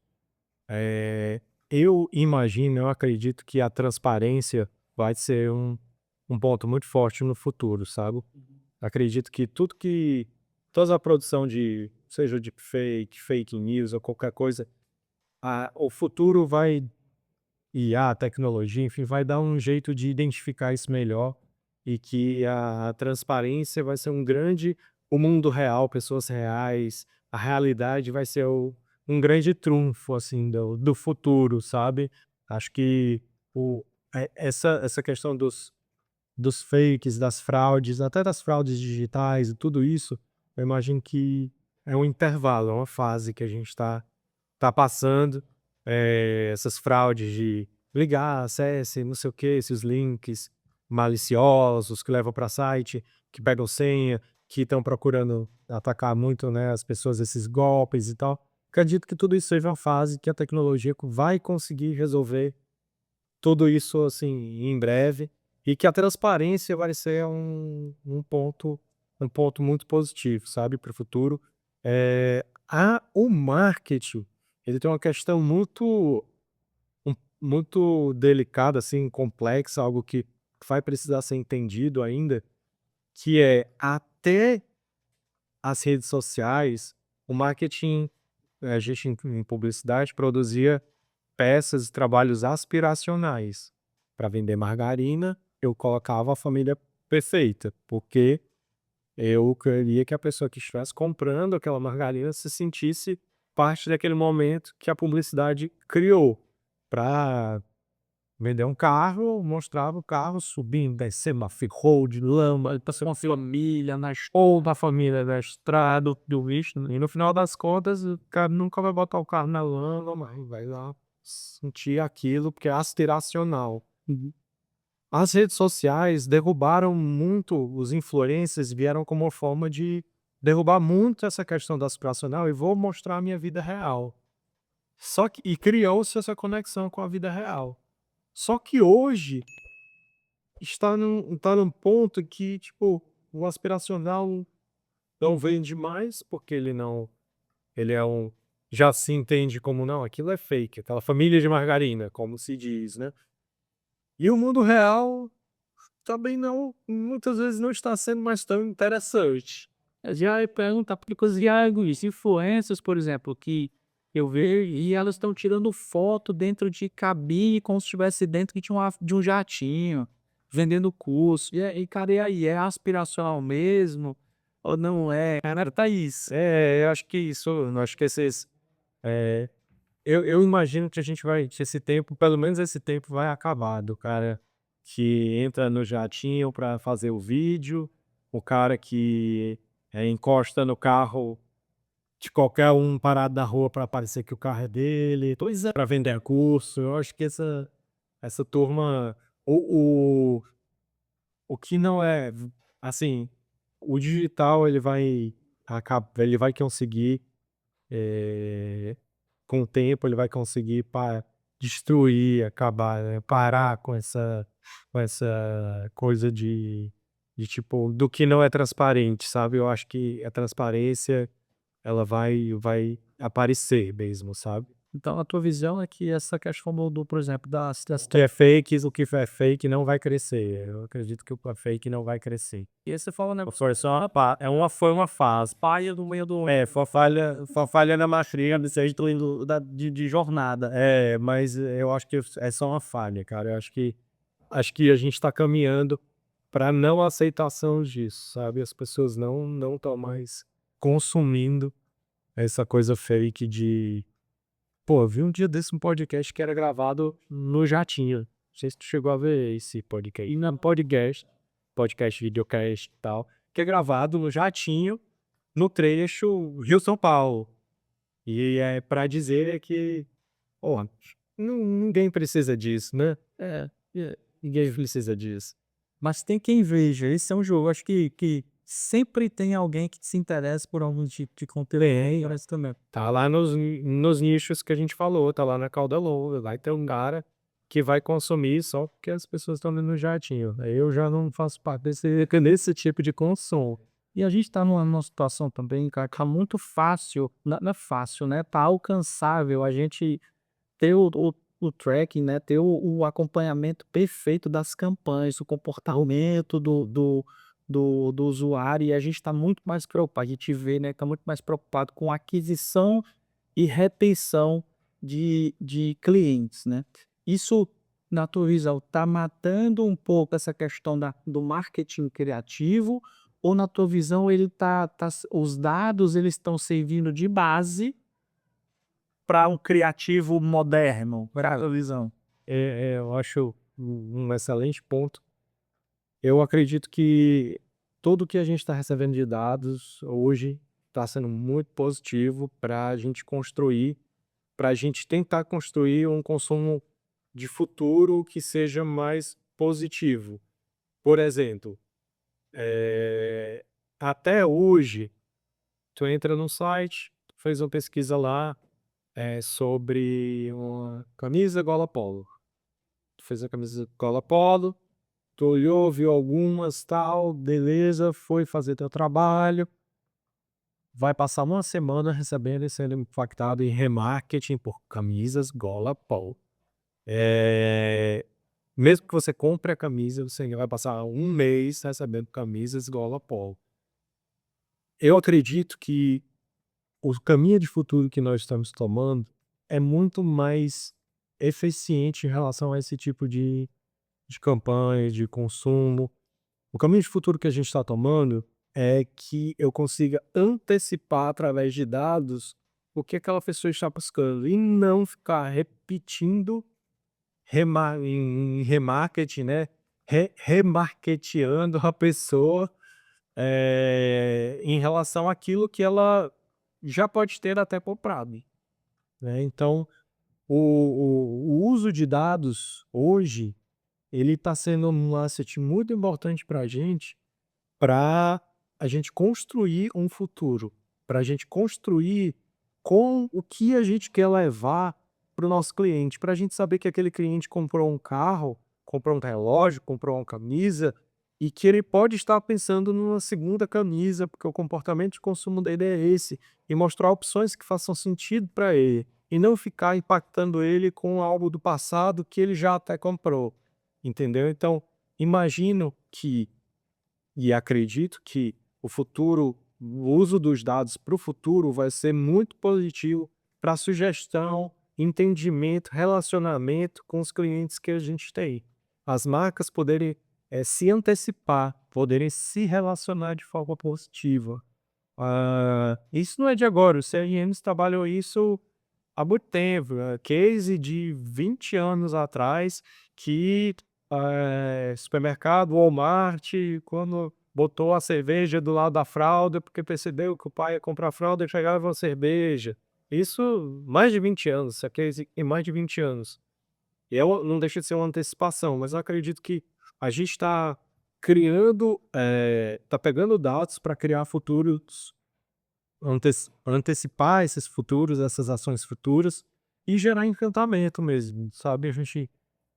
S2: eu imagino, eu acredito que a transparência vai ser um ponto muito forte no futuro, sabe. Acredito que toda a produção de seja deepfake, fake news ou qualquer coisa, o futuro vai IA, tecnologia, enfim, vai dar um jeito de identificar isso melhor e que a transparência vai ser o mundo real, pessoas reais, a realidade vai ser um grande trunfo, assim, do futuro, sabe. Acho que essa questão dos fakes, das fraudes, até das fraudes digitais e tudo isso, eu imagino que é um intervalo, é uma fase que a gente tá passando, essas fraudes de ligar, acesse, não sei o quê, esses links maliciosos que levam para site, que pegam senha, que estão procurando atacar muito, né, as pessoas, esses golpes e tal. Acredito que tudo isso seja uma fase que a tecnologia vai conseguir resolver tudo isso, assim, em breve, e que a transparência vai ser um ponto muito positivo, sabe, para o futuro. O marketing, ele tem uma questão muito delicada, assim, complexa, algo que vai precisar ser entendido ainda, que é até as redes sociais, o marketing, a gente em publicidade produzia peças e trabalhos aspiracionais. Para vender margarina, eu colocava a família perfeita, porque eu queria que a pessoa que estivesse comprando aquela margarina se sentisse parte daquele momento que a publicidade criou. Para vender um carro, mostrava o carro subindo, descendo uma road, lama, passando uma família ou da família na estrada, do lixo, e no final das contas o cara nunca vai botar o carro na lama, mas vai lá sentir aquilo, porque é aspiracional.
S1: Uhum.
S2: As redes sociais derrubaram muito, os influencers vieram como uma forma de derrubar muito essa questão do aspiracional e vou mostrar a minha vida real. Só que criou-se essa conexão com a vida real. Só que hoje tá num ponto que, tipo, o aspiracional não vende mais, porque ele já se entende como não, aquilo é fake, aquela família de margarina, como se diz, né. E o mundo real também não, muitas vezes não está sendo mais tão interessante.
S1: Eu já ia perguntar, porque cozinhar isso, influencers, por exemplo, que eu vejo e elas estão tirando foto dentro de cabine como se estivesse dentro de um jatinho, vendendo curso. Cara, e aí, é aspiracional mesmo ou não é? Cara, tá isso.
S2: Eu acho que esses, eh, eu imagino que esse tempo, pelo menos esse tempo vai acabar, do cara que entra no jatinho para fazer o vídeo, o cara que, encosta no carro de qualquer um parado na rua para parecer que o carro é dele,
S1: Pois é.
S2: para vender curso. Eu acho que essa turma, o o que não é, assim, o digital ele vai conseguir, eh, com o tempo ele vai conseguir destruir, acabar, parar com essa coisa de tipo, do que não é transparente, sabe. Eu acho que a transparência ela vai aparecer mesmo, sabe.
S1: Então a tua visão é que essa questão por exemplo, das
S2: O que é fake não vai crescer. Eu acredito que o que é fake não vai crescer.
S1: e aí você fala, né,
S2: Foi uma fase.
S1: paia no meio do
S2: Foi falha na matriz,
S1: seja de jornada.
S2: mas eu acho que é só uma falha, cara. Eu acho que a gente tá caminhando pra não aceitação disso, sabe. As pessoas não estão mais consumindo essa coisa fake de pô, eu vi um dia desse um podcast que era gravado no jatinho. Não sei se tu chegou a ver esse podcast. E na podcast, videocast e tal, que é gravado no jatinho, no trecho Rio-São Paulo. E é pra dizer que, porra, ninguém precisa disso, né? Ninguém precisa disso. Mas tem quem veja, esse é um jogo, acho que sempre tem alguém que se interessa por algum tipo de conteúdo, mas também. Tá lá nos nichos que a gente falou, tá lá na cauda longa, vai ter um cara que vai consumir só porque as pessoas estão no jatinho. Eu já não faço parte desse tipo de consumo. E a gente tá numa situação também, cara, que tá muito fácil, não é fácil, né? Tá alcançável a gente ter o tracking, né, ter o acompanhamento perfeito das campanhas, o comportamento do usuário, e a gente está muito mais preocupado, a gente vê, né, está muito mais preocupado com aquisição e retenção de clientes, né. Isso, na tua visão, está matando um pouco essa questão do marketing criativo, ou na tua visão ele os dados eles estão servindo de base para um criativo moderno, para a visão? Eu acho um excelente ponto. Eu acredito que tudo que a gente está recebendo de dados hoje está sendo muito positivo para a gente construir, para a gente tentar construir um consumo de futuro que seja mais positivo. Por exemplo, até hoje, tu entra no site, tu fez uma pesquisa lá, sobre uma camisa gola polo. Tu fez a camisa gola polo, tu olhou, viu algumas, tal, beleza, foi fazer teu trabalho, vai passar uma semana recebendo e sendo impactado em remarketing por camisas gola polo. Mesmo que você compre a camisa, você ainda vai passar um mês recebendo camisas gola polo. Eu acredito que o caminho de futuro que nós estamos tomando é muito mais eficiente em relação a esse tipo de campanha, de consumo. O caminho de futuro que a gente está tomando é que eu consiga antecipar através de dados o que aquela pessoa está buscando e não ficar repetindo em remarketing, né? Remarketeando a pessoa em relação àquilo que ela já pode ter até comprado, né? Então, o uso de dados hoje, ele está sendo um asset muito importante para a gente construir um futuro, para a gente construir com o que a gente quer levar para o nosso cliente, para a gente saber que aquele cliente comprou um carro, comprou um relógio, comprou uma camisa, e que ele pode estar pensando numa segunda camisa, porque o comportamento de consumo dele é esse, e mostrar opções que façam sentido para ele, e não ficar impactando ele com algo do passado que ele já até comprou, entendeu? Então, imagino que e acredito que o uso dos dados para o futuro vai ser muito positivo para sugestão, entendimento, relacionamento com os clientes que a gente tem. As marcas poderem se antecipar, poderem se relacionar de forma positiva. Isso não é de agora, os CRMs trabalham isso há muito tempo. Case de 20 anos atrás que supermercado, Walmart, quando botou a cerveja do lado da fralda, porque percebeu que o pai ia comprar fralda e chegava uma cerveja. Isso mais de 20 anos, essa case em mais de 20 anos. E não deixa de ser uma antecipação, mas eu acredito que a gente está criando, está pegando dados para criar futuros, antecipar esses futuros, essas ações futuras e gerar encantamento mesmo, sabe?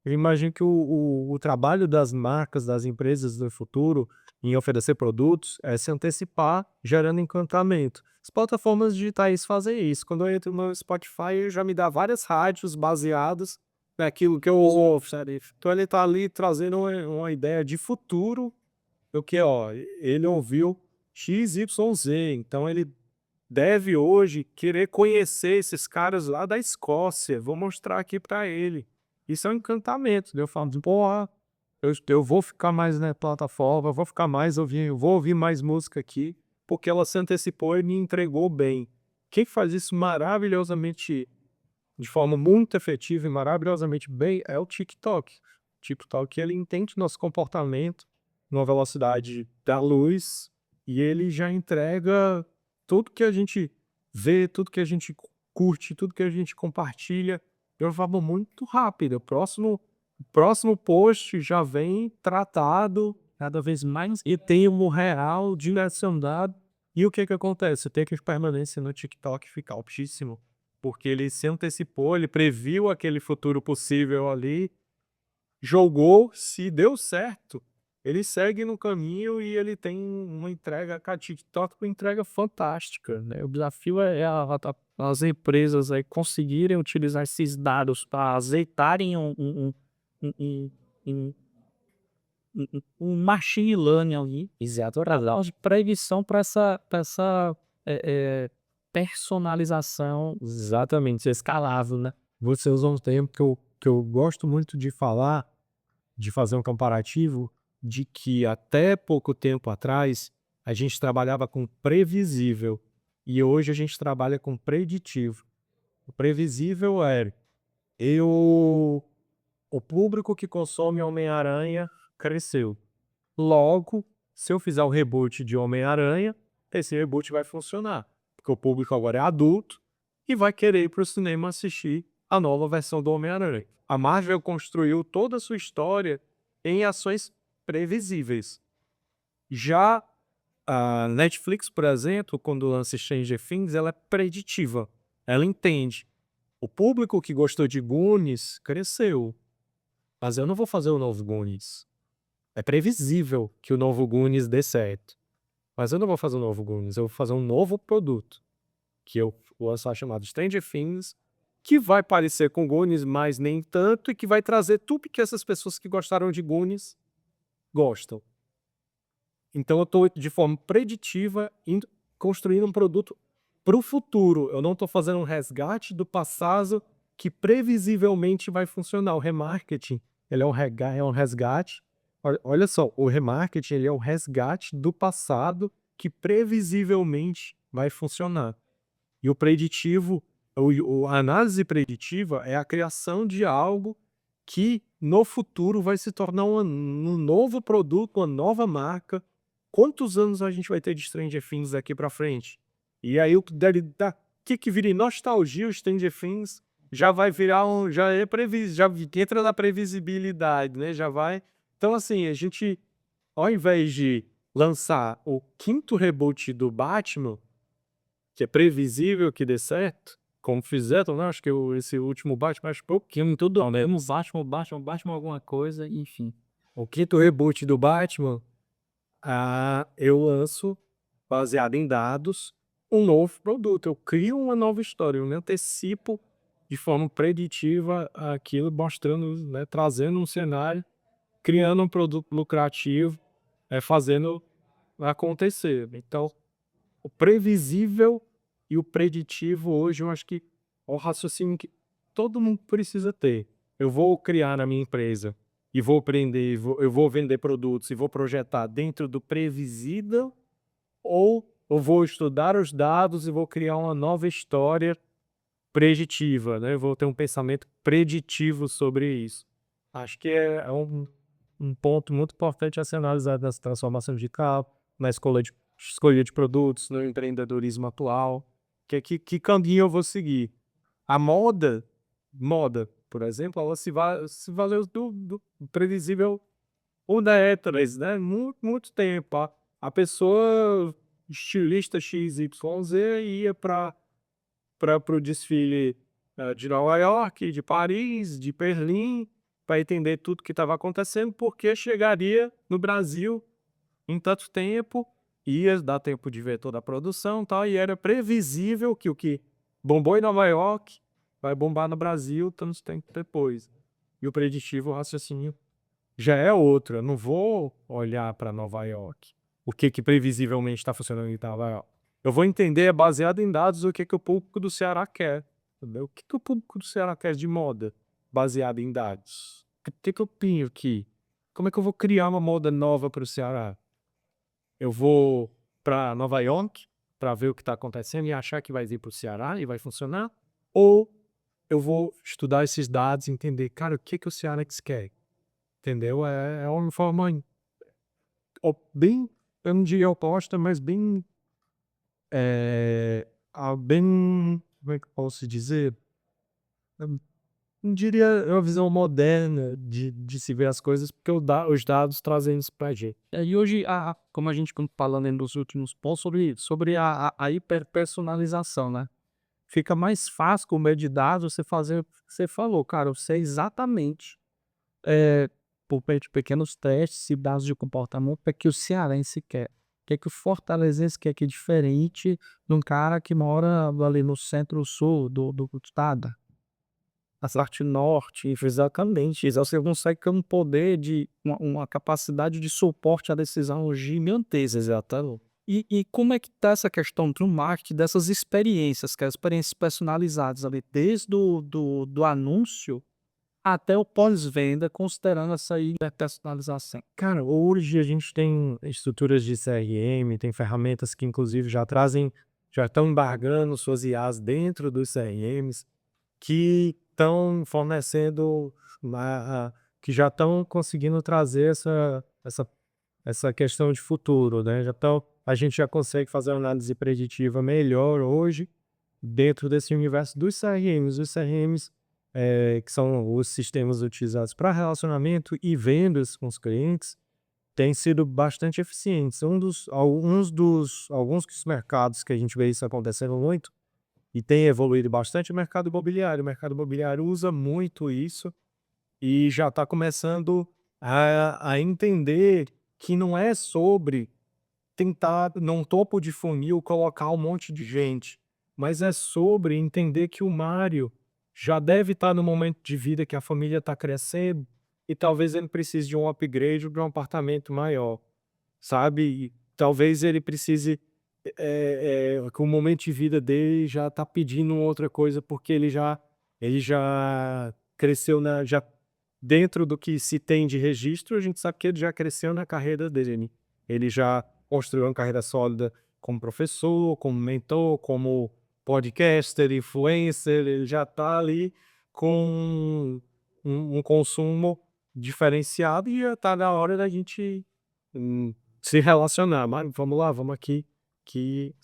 S2: Eu imagino que o trabalho das marcas, das empresas do futuro em oferecer produtos é se antecipar, gerando encantamento. As plataformas digitais fazem isso. Quando eu entro no Spotify, já me dá várias rádios baseadas naquilo que eu ouço, sabe? Então ele está ali trazendo uma ideia de futuro, o que, ó, ele ouviu X, Y, Z, então ele deve hoje querer conhecer esses caras lá da Escócia. Vou mostrar aqui para ele. Isso é um encantamento. Eu falo, porra, eu vou ficar mais na plataforma, eu vou ficar mais ouvindo, eu vou ouvir mais música aqui, porque ela se antecipou e me entregou bem. Quem faz isso maravilhosamente, de forma muito efetiva e maravilhosamente bem, é o TikTok. O TikTok, ele entende nosso comportamento numa velocidade da luz e ele já entrega tudo que a gente vê, tudo que a gente curte, tudo que a gente compartilha de uma forma muito rápida. O próximo post já vem tratado cada vez mais e tem um real direcionado. E o que que acontece? Tem que a permanência no TikTok fica altíssimo, porque ele se antecipou, ele previu aquele futuro possível ali, jogou, se deu certo, ele segue no caminho e ele tem uma entrega, cara, TikTok com entrega fantástica, né? O desafio é as empresas aí conseguirem utilizar esses dados para azeitarem um, um, um, machine learning ali,
S1: Exato,
S2: para
S1: razão.
S2: dar de previsão para essa personalização exatamente escalável, né? Você usou um termo que eu gosto muito de falar, de fazer um comparativo, de que até pouco tempo atrás a gente trabalhava com previsível e hoje a gente trabalha com preditivo. O previsível é eu, o público que consome Homem-Aranha cresceu. Logo, se eu fizer o reboot de Homem-Aranha, esse reboot vai funcionar, porque o público agora é adulto e vai querer ir para o cinema assistir a nova versão do Homem-Aranha. A Marvel construiu toda a sua história em ações previsíveis. Já a Netflix, por exemplo, quando lança Stranger Things, ela é preditiva. Ela entende. O público que gostou de Goonies cresceu, mas eu não vou fazer o novo Goonies. É previsível que o novo Goonies dê certo. Mas eu não vou fazer um novo Goonies, eu vou fazer um novo produto, que eu vou lançar chamado Stranger Things, que vai parecer com Goonies, mas nem tanto, e que vai trazer tudo que essas pessoas que gostaram de Goonies gostam. Então eu estou de forma preditiva construindo um produto para o futuro. Eu não estou fazendo um resgate do passado que previsivelmente vai funcionar. O remarketing, ele é um resgate. Olha só, o remarketing ele é um resgate do passado que previsivelmente vai funcionar. E o preditivo, a análise preditiva é a criação de algo que no futuro vai se tornar um novo produto, uma nova marca. Quantos anos a gente vai ter de Stranger Things daqui para frente? E aí o que vira em nostalgia o Stranger Things já vai virar já é já entra na previsibilidade, né? Já vai. Então assim, a gente ao invés de lançar o quinto reboot do Batman, que é previsível que dê certo, como fizeram, né? Acho que esse último Batman, acho que foi o quinto,
S1: Tudo,
S2: né?
S1: um Batman alguma coisa, enfim.
S2: O quinto reboot do Batman, eu lanço, baseado em dados, um novo produto. Eu crio uma nova história, eu me antecipo de forma preditiva aquilo, mostrando, né, trazendo um cenário, criando um produto lucrativo, fazendo acontecer. Então, o previsível e o preditivo hoje, eu acho que é o raciocínio que todo mundo precisa ter. Eu vou criar na minha empresa e vou aprender, eu vou vender produtos e vou projetar dentro do previsível, ou eu vou estudar os dados e vou criar uma nova história preditiva, né? Eu vou ter um pensamento preditivo sobre isso. Acho que é um ponto muito importante a ser analisado nessa transformação digital, na escolha de produtos, no empreendedorismo atual. Que caminho eu vou seguir? A moda, por exemplo, ela se valeu do previsível o décadas, né? Muito tempo. A pessoa, estilista XYZ, ia para o desfile de Nova York, de Paris, de Berlim, para entender tudo que estava acontecendo, porque chegaria no Brasil em tanto tempo, ia dar tempo de ver toda a produção e tal, e era previsível que o que bombou em Nova York vai bombar no Brasil tanto tempo depois. E o preditivo, o raciocínio, já é outro. Eu não vou olhar para Nova York. O que previsivelmente está funcionando em Nova York. Eu vou entender, baseado em dados, o que o público do Ceará quer. Entendeu? O que o público do Ceará quer de moda, baseado em dados? O que eu tenho aqui? Como é que eu vou criar uma moda nova para o Ceará? Eu vou para Nova York para ver o que está acontecendo e achar que vai vir para o Ceará e vai funcionar? Ou eu vou estudar esses dados e entender, cara, o que o Ceará quer? Entendeu? É uma forma bem, eu não diria oposta, mas bem, bem, como é que eu posso dizer? não diria, é uma visão moderna de se ver as coisas, porque os dados trazem isso pra gente.
S1: E hoje, como a gente falando nos últimos pontos sobre a hiperpersonalização, né? Fica mais fácil com o meio de dados você fazer o que você falou, cara, eu sei exatamente, por meio de pequenos testes e dados de comportamento, o que é que o cearense quer, o que é que o fortalezense quer, que é diferente de um cara que mora ali no centro-sul do estado, na parte norte, exatamente. Então você consegue ter um poder de uma capacidade de suporte à decisão gigantesca.
S2: Exatamente.
S1: E como é que tá essa questão do marketing, dessas experiências, que é experiências personalizadas ali, desde do anúncio até o pós-venda, considerando essa hiperpersonalização?
S2: Cara, hoje a gente tem estruturas de CRM, tem ferramentas que inclusive já estão embargando suas IAs dentro dos CRMs, que estão fornecendo, que já estão conseguindo trazer essa questão de futuro, né? A gente já consegue fazer uma análise preditiva melhor hoje dentro desse universo dos CRMs. Os CRMs, que são os sistemas utilizados para relacionamento e vendas com os clientes, têm sido bastante eficientes. Alguns dos mercados que a gente vê isso acontecendo muito e tem evoluído bastante é o mercado imobiliário. O mercado imobiliário usa muito isso e já está começando a entender que não é sobre tentar, num topo de funil, colocar um monte de gente, mas é sobre entender que o Mário já deve estar no momento de vida que a família está crescendo e talvez ele precise de um upgrade ou de um apartamento maior, sabe? E talvez ele precise, que o momento de vida dele já está pedindo outra coisa porque ele já cresceu já dentro do que se tem de registro, a gente sabe que ele já cresceu na carreira dele. Ele já construiu uma carreira sólida como professor, como mentor, como podcaster, influencer, ele já está ali com um consumo diferenciado e já está na hora da gente se relacionar. Mas vamos lá, vamos aqui, que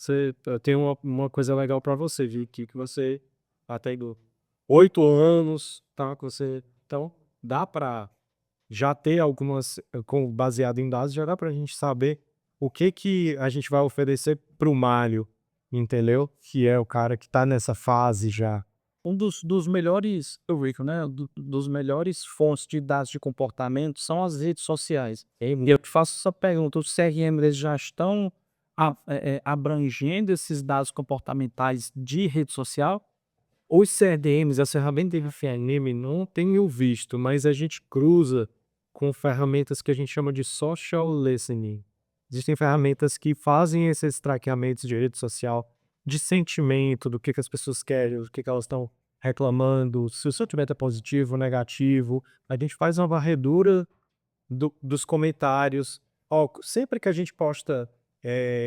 S2: eu tenho uma coisa legal para você, vi aqui que você até 8 anos, tá? Que você, então, dá para já ter algumas, baseado em dados, já dá para a gente saber o que que a gente vai oferecer para o Mário, entendeu? Que é o cara que está nessa fase já.
S1: Um dos melhores, Rico, né? Dos melhores fontes de dados de comportamento são as redes sociais. E eu te faço essa pergunta: os CRM eles já estão abrangendo esses dados comportamentais de rede social?
S2: Os CRMs, as ferramentas de FNM, não tenho visto, mas a gente cruza com ferramentas que a gente chama de social listening. Existem ferramentas que fazem esses traqueamentos de rede social, de sentimento, do que as pessoas querem, do que elas estão reclamando, se o sentimento é positivo ou negativo. A gente faz uma varredura dos comentários. Ó, sempre que a gente posta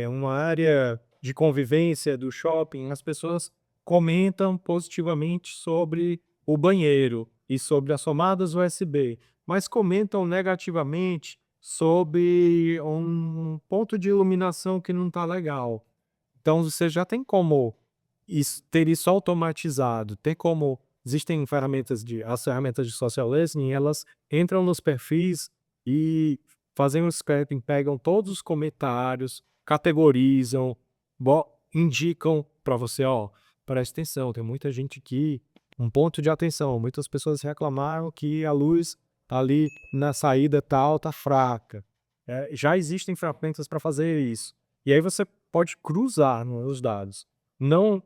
S2: uma área de convivência do shopping, as pessoas comentam positivamente sobre o banheiro e sobre as tomadas USB, mas comentam negativamente sobre um ponto de iluminação que não está legal. Então você já tem como ter isso automatizado, tem como existem as ferramentas de social listening, elas entram nos perfis e fazem um scraping, pegam todos os comentários, categorizam, indicam para você, ó, presta atenção, tem muita gente aqui, um ponto de atenção, muitas pessoas reclamaram que a luz ali na saída tal tá fraca. Já existem ferramentas para fazer isso. E aí você pode cruzar os dados.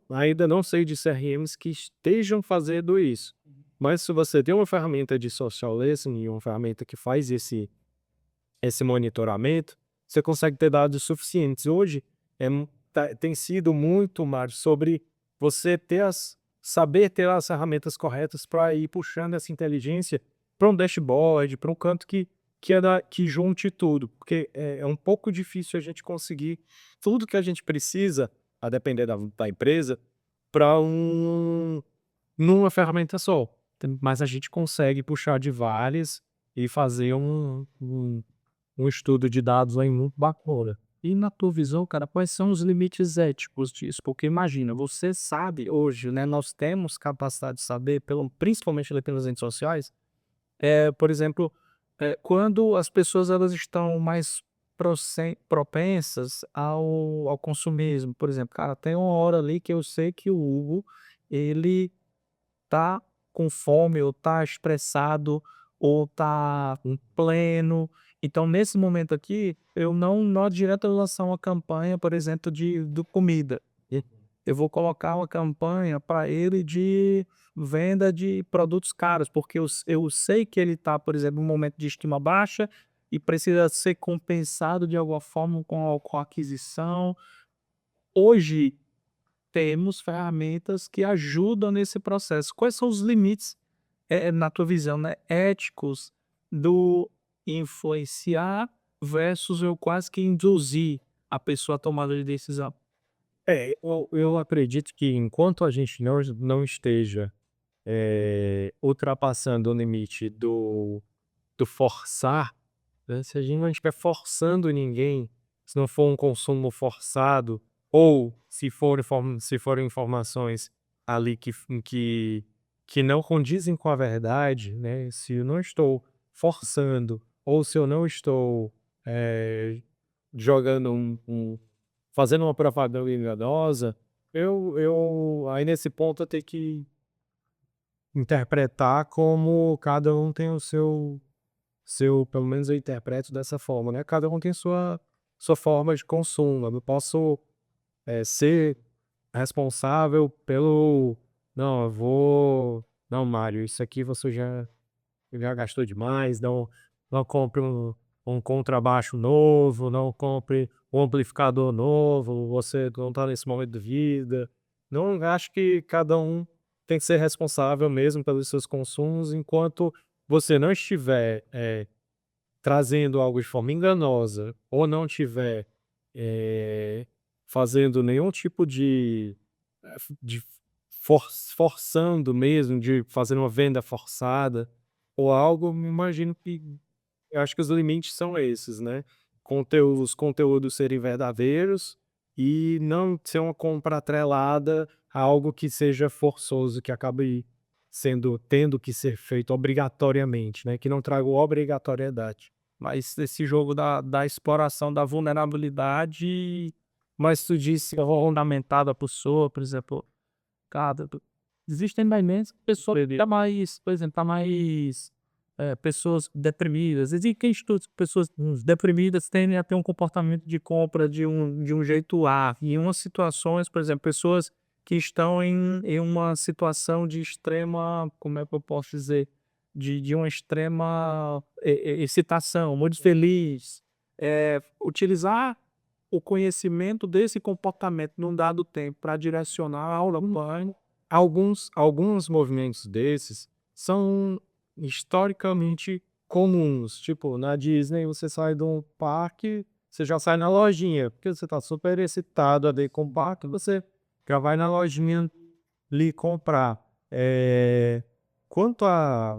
S2: Ainda não sei de CRMs que estejam fazendo isso. Mas se você tem uma ferramenta de social listening, uma ferramenta que faz esse monitoramento, você consegue ter dados suficientes. Hoje tem sido muito mais sobre você saber ter as ferramentas corretas para ir puxando essa inteligência para um dashboard, para um canto que junte tudo, porque é um pouco difícil a gente conseguir tudo que a gente precisa, a depender da empresa, para numa ferramenta só. Mas a gente consegue puxar de várias e fazer um estudo de dados aí muito bacana.
S1: E na tua visão, cara, quais são os limites éticos disso? Porque imagina, você sabe hoje, né, nós temos capacidade de saber, principalmente ali pelas redes sociais, por exemplo, quando as pessoas elas estão mais propensas ao consumismo. Por exemplo, cara, tem uma hora ali que eu sei que o Hugo, ele tá com fome, ou tá estressado, ou tá em pleno. Então, nesse momento aqui, eu não adianta eu lançar uma campanha, por exemplo, de comida. Eu vou colocar uma campanha para ele de venda de produtos caros, porque eu sei que ele está, por exemplo, num momento de estima baixa e precisa ser compensado de alguma forma com a aquisição. Hoje temos ferramentas que ajudam nesse processo. Quais são os limites, na tua visão, né, éticos do influenciar versus eu quase que induzir a pessoa a tomada de decisão?
S2: Eu acredito que enquanto a gente não esteja, ultrapassando o limite do forçar, né, se a gente não estiver forçando ninguém, se não for um consumo forçado, ou se forem informações ali que não condizem com a verdade, né, se eu não estou forçando, ou se eu não estou, eh, jogando fazendo uma propaganda enganosa, eu aí nesse ponto eu tenho que interpretar como cada um tem o seu, pelo menos eu interpreto dessa forma, né, cada um tem sua forma de consumo. Eu não posso, ser responsável pelo: "Não, eu vou não, Mário, isso aqui você já gastou demais, não compre um contrabaixo novo, não compre um amplificador novo, você não está nesse momento de vida". Não, acho que cada um tem que ser responsável mesmo pelos seus consumos, enquanto você não estiver, trazendo algo de forma enganosa, ou não tiver, eh, fazendo nenhum tipo de forçando mesmo, de fazer uma venda forçada ou algo, me imagino que eu acho que os limites são esses, né. Os conteúdos serem verdadeiros e não ser uma compra atrelada a algo que seja forçoso, que acabe tendo que ser feito obrigatoriamente, né, que não traga obrigatoriedade.
S1: Mas esse jogo da exploração da vulnerabilidade, mas tu disse fundamentada a pessoa, por exemplo, cara, existem momentos que a pessoa tá mais, por exemplo, tá mais, pessoas deprimidas. Existem estudos que pessoas deprimidas tendem a ter um comportamento de compra de um jeito A. E em umas situações, por exemplo, pessoas que estão em uma situação de extrema, como é que eu posso dizer? De uma extrema excitação, muito feliz. Utilizar o conhecimento desse comportamento num dado tempo para direcionar a aula online.
S2: Alguns movimentos desses são historicamente comuns, tipo, na Disney você sai de um parque, você já sai na lojinha, porque você está super excitado ali com o parque, você já vai na lojinha ali comprar. Quanto a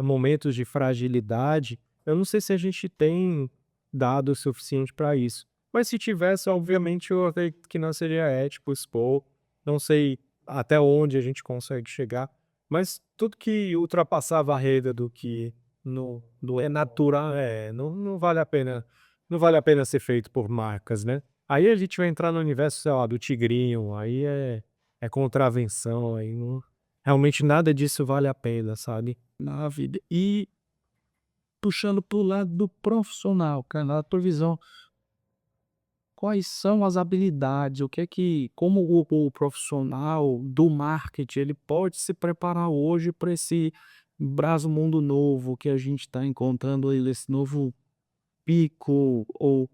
S2: momentos de fragilidade, eu não sei se a gente tem dado o suficiente para isso, mas se tivesse, obviamente, eu acredito que não seria ético expor, não sei até onde a gente consegue chegar, mas tudo que ultrapassar a barreira do que no é natural, não vale a pena, não vale a pena ser feito por marcas, né. Aí a gente vai entrar no universo, sei lá, do tigrinho, aí é contravenção, aí não, realmente nada disso vale a pena, sabe.
S1: Na vida. E puxando para o lado do profissional, cara, na tua visão, quais são as habilidades, o que é que, como o profissional do marketing, ele pode se preparar hoje para esse braço mundo novo que a gente está encontrando aí, esse novo pico ou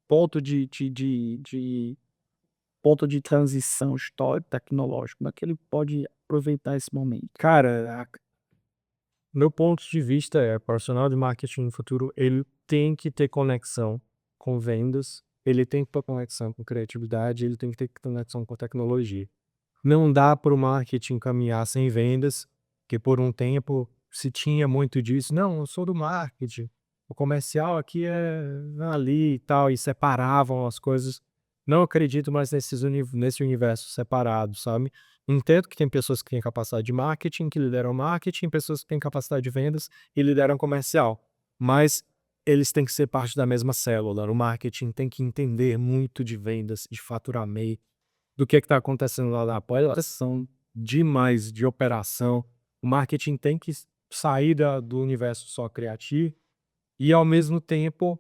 S1: ponto de ponto de transição histórico, tecnológico, como é que ele pode aproveitar esse momento?
S2: Cara, meu ponto de vista é, profissional de marketing no futuro, ele tem que ter conexão com vendas, ele tem que ter conexão com criatividade, ele tem que ter conexão com tecnologia. Não dá para o marketing caminhar sem vendas, que por um tempo se tinha muito disso. Não, eu sou do marketing. o comercial aqui é ali e tal, e separavam as coisas. Não acredito mais nesse universo separado, sabe? Entendo que tem pessoas que têm capacidade de marketing, que lideram marketing, pessoas que têm capacidade de vendas e lideram comercial. Mas eles têm que ser parte da mesma célula. O marketing tem que entender muito de vendas, de faturamento, do que está acontecendo lá na são demais de operação. O marketing tem que sair do universo só criativo e, ao mesmo tempo,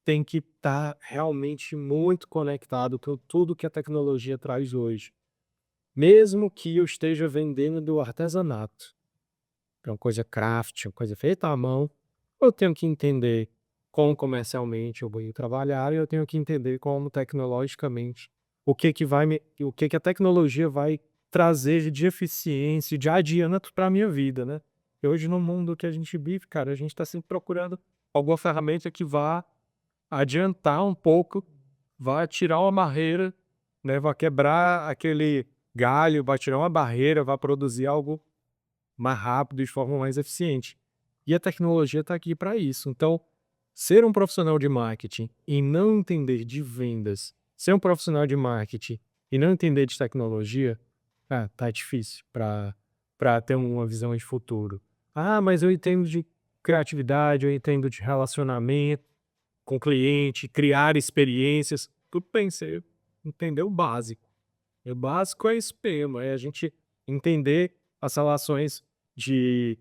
S2: tem que estar realmente muito conectado com tudo que a tecnologia traz hoje. Mesmo que eu esteja vendendo do artesanato, que é uma coisa craft, uma coisa feita à mão, eu tenho que entender como comercialmente eu vou trabalhar e eu tenho que entender como tecnologicamente o que que a tecnologia vai trazer de eficiência, de adianto para a minha vida, né? E hoje no mundo que a gente vive, cara, a gente está sempre procurando alguma ferramenta que vá adiantar um pouco, vai tirar uma barreira, né? Vai quebrar aquele galho, vai tirar uma barreira, vai produzir algo mais rápido e de forma mais eficiente. E a tecnologia está aqui para isso. Então, ser um profissional de marketing e não entender de vendas, ser um profissional de marketing e não entender de tecnologia, tá difícil para ter uma visão de futuro. Ah, mas eu entendo de criatividade, eu entendo de relacionamento com o cliente, criar experiências. Tudo bem, você entendeu o básico. O básico é isso mesmo, é a gente entender as relações de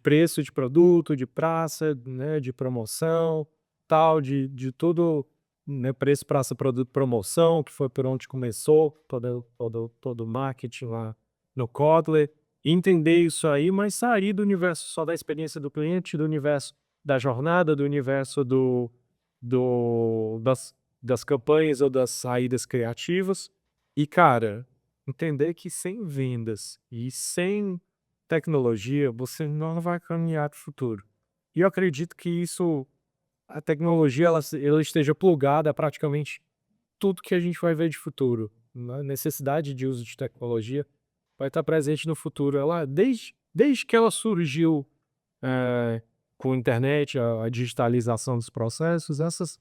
S2: preço de produto, de praça, né, de promoção, tal, de tudo, né, preço, praça, produto, promoção, que foi por onde começou todo o marketing lá no Kotler. Entender isso aí, mas sair do universo só da experiência do cliente, do universo da jornada, do universo das campanhas ou das saídas criativas. E, cara, entender que sem vendas e sem tecnologia, você não vai caminhar para o futuro. E eu acredito que a tecnologia, ela esteja plugada a praticamente tudo que a gente vai ver de futuro. A necessidade de uso de tecnologia vai estar presente no futuro. Desde que ela surgiu, com a internet, a digitalização dos processos, essas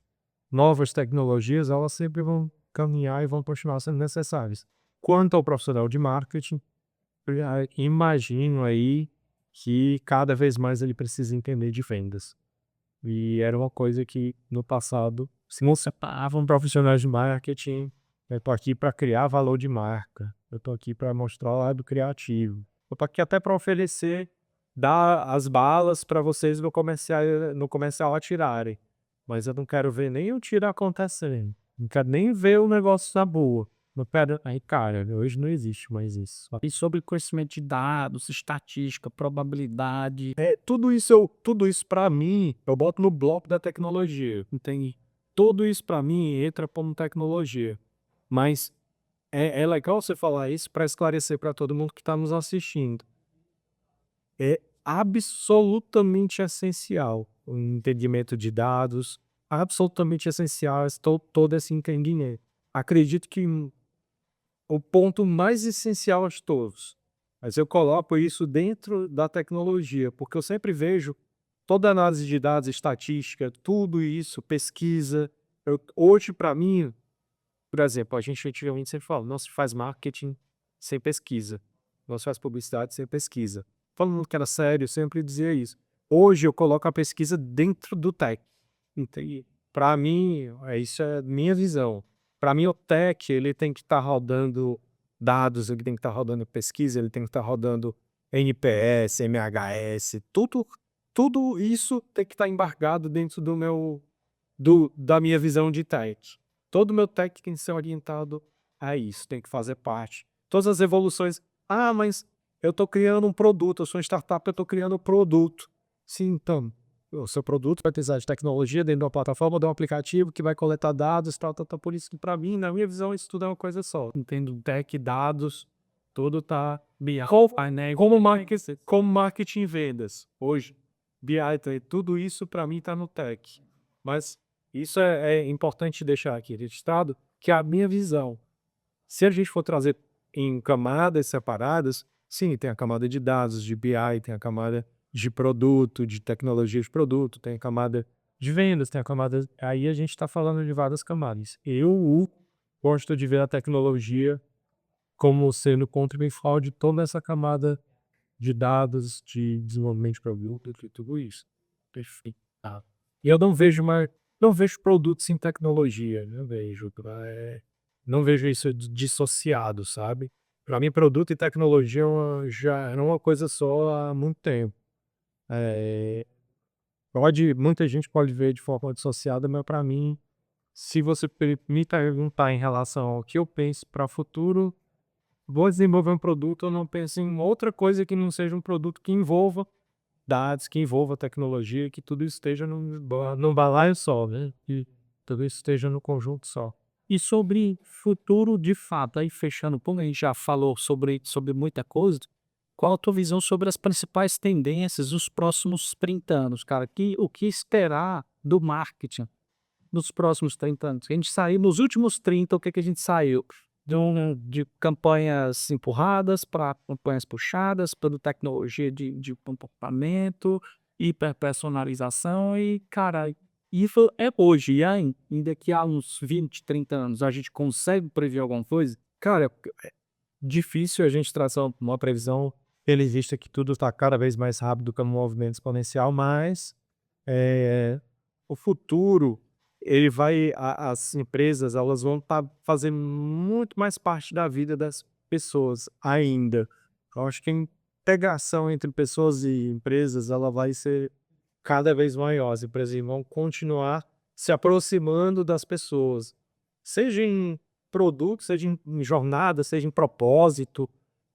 S2: novas tecnologias, elas sempre vão caminhar e vão continuar sendo necessárias. Quanto ao profissional de marketing, imagino aí que cada vez mais ele precisa entender de vendas. E era uma coisa que no passado se não separavam profissionais de marketing. Eu tô aqui para criar valor de marca. Eu tô aqui para mostrar o lado criativo. Eu tô aqui até para oferecer, dar as balas para vocês no comercial atirarem. Mas eu não quero ver nem o tiro acontecendo. Não quero nem ver o negócio na boa. Não quero. Aí, cara, hoje não existe mais isso.
S1: E sobre conhecimento de dados, estatística, probabilidade.
S2: Tudo isso para mim, eu boto no bloco da tecnologia, entende? Tudo isso para mim entra como tecnologia. Mas é legal você falar isso para esclarecer para todo mundo que está nos assistindo. É absolutamente essencial o entendimento de dados, absolutamente essencial todo esse entendimento. Acredito que o ponto mais essencial de todos. Mas eu coloco isso dentro da tecnologia, porque eu sempre vejo toda análise de dados, estatística, tudo isso, pesquisa. Hoje, para mim, por exemplo, a gente antigamente sempre fala, não se faz marketing sem pesquisa, não se faz publicidade sem pesquisa. Falando que era sério, eu sempre dizia isso. Hoje eu coloco a pesquisa dentro do tech. Entende? Para mim, isso é minha visão. Para mim, o tech, ele tem que estar rodando dados, ele tem que estar rodando pesquisa, ele tem que estar rodando NPS, MHS, tudo isso tem que estar embargado dentro da minha visão de tech. Todo o meu tech tem que ser orientado a isso, tem que fazer parte. Todas as evoluções. Ah, mas eu estou criando um produto, eu sou uma startup, eu estou criando um produto. Sim, então, o seu produto vai precisar de tecnologia dentro de uma plataforma, de um aplicativo que vai coletar dados, tal, tal, tal. Por isso que, para mim, na minha visão, isso tudo é uma coisa só. Entendo tech, dados, tudo tá BI, né? Como marketing e vendas. Hoje, BI, tudo isso, para mim, tá no tech. Mas isso é importante deixar aqui registrado, que é a minha visão. Se a gente for trazer em camadas separadas, sim, tem a camada de dados, de BI, tem a camada de produto, de tecnologia de produto, tem a camada de vendas, tem a camada. Aí a gente está falando de várias camadas. Eu gosto de ver a tecnologia como sendo contribuição de toda essa camada de dados, de desenvolvimento de produto e tudo isso. Perfeito. Tá. E eu não vejo produtos sem tecnologia, não vejo. Não vejo isso dissociado, sabe? Para mim, produto e tecnologia já era uma coisa só há muito tempo. É, muita gente pode ver de forma dissociada, mas para mim, se você me perguntar em relação ao que eu penso para o futuro, vou desenvolver um produto, eu não penso em outra coisa que não seja um produto que envolva dados, que envolva tecnologia, que tudo isso esteja num balaio só, né? Que tudo isso esteja no conjunto só.
S1: E sobre futuro de fato, aí fechando, como a gente já falou sobre muita coisa, qual a tua visão sobre as principais tendências dos próximos 30 anos, cara? O que esperar do marketing nos próximos 30 anos? A gente saiu nos últimos 30, o que que a gente saiu? De campanhas empurradas para campanhas puxadas, pela tecnologia de comportamento, hiperpersonalização e, cara, isso é hoje. E aí, daqui a uns 20, 30 anos, a gente consegue prever alguma coisa?
S2: Cara, é difícil a gente traçar uma previsão, tendo em vista que tudo está cada vez mais rápido com um movimento exponencial, mas o futuro, as empresas, elas vão estar fazendo muito mais parte da vida das pessoas ainda. Eu acho que a integração entre pessoas e empresas, ela vai ser cada vez maior. As empresas vão continuar se aproximando das pessoas, seja em produto, seja em jornada, seja em propósito.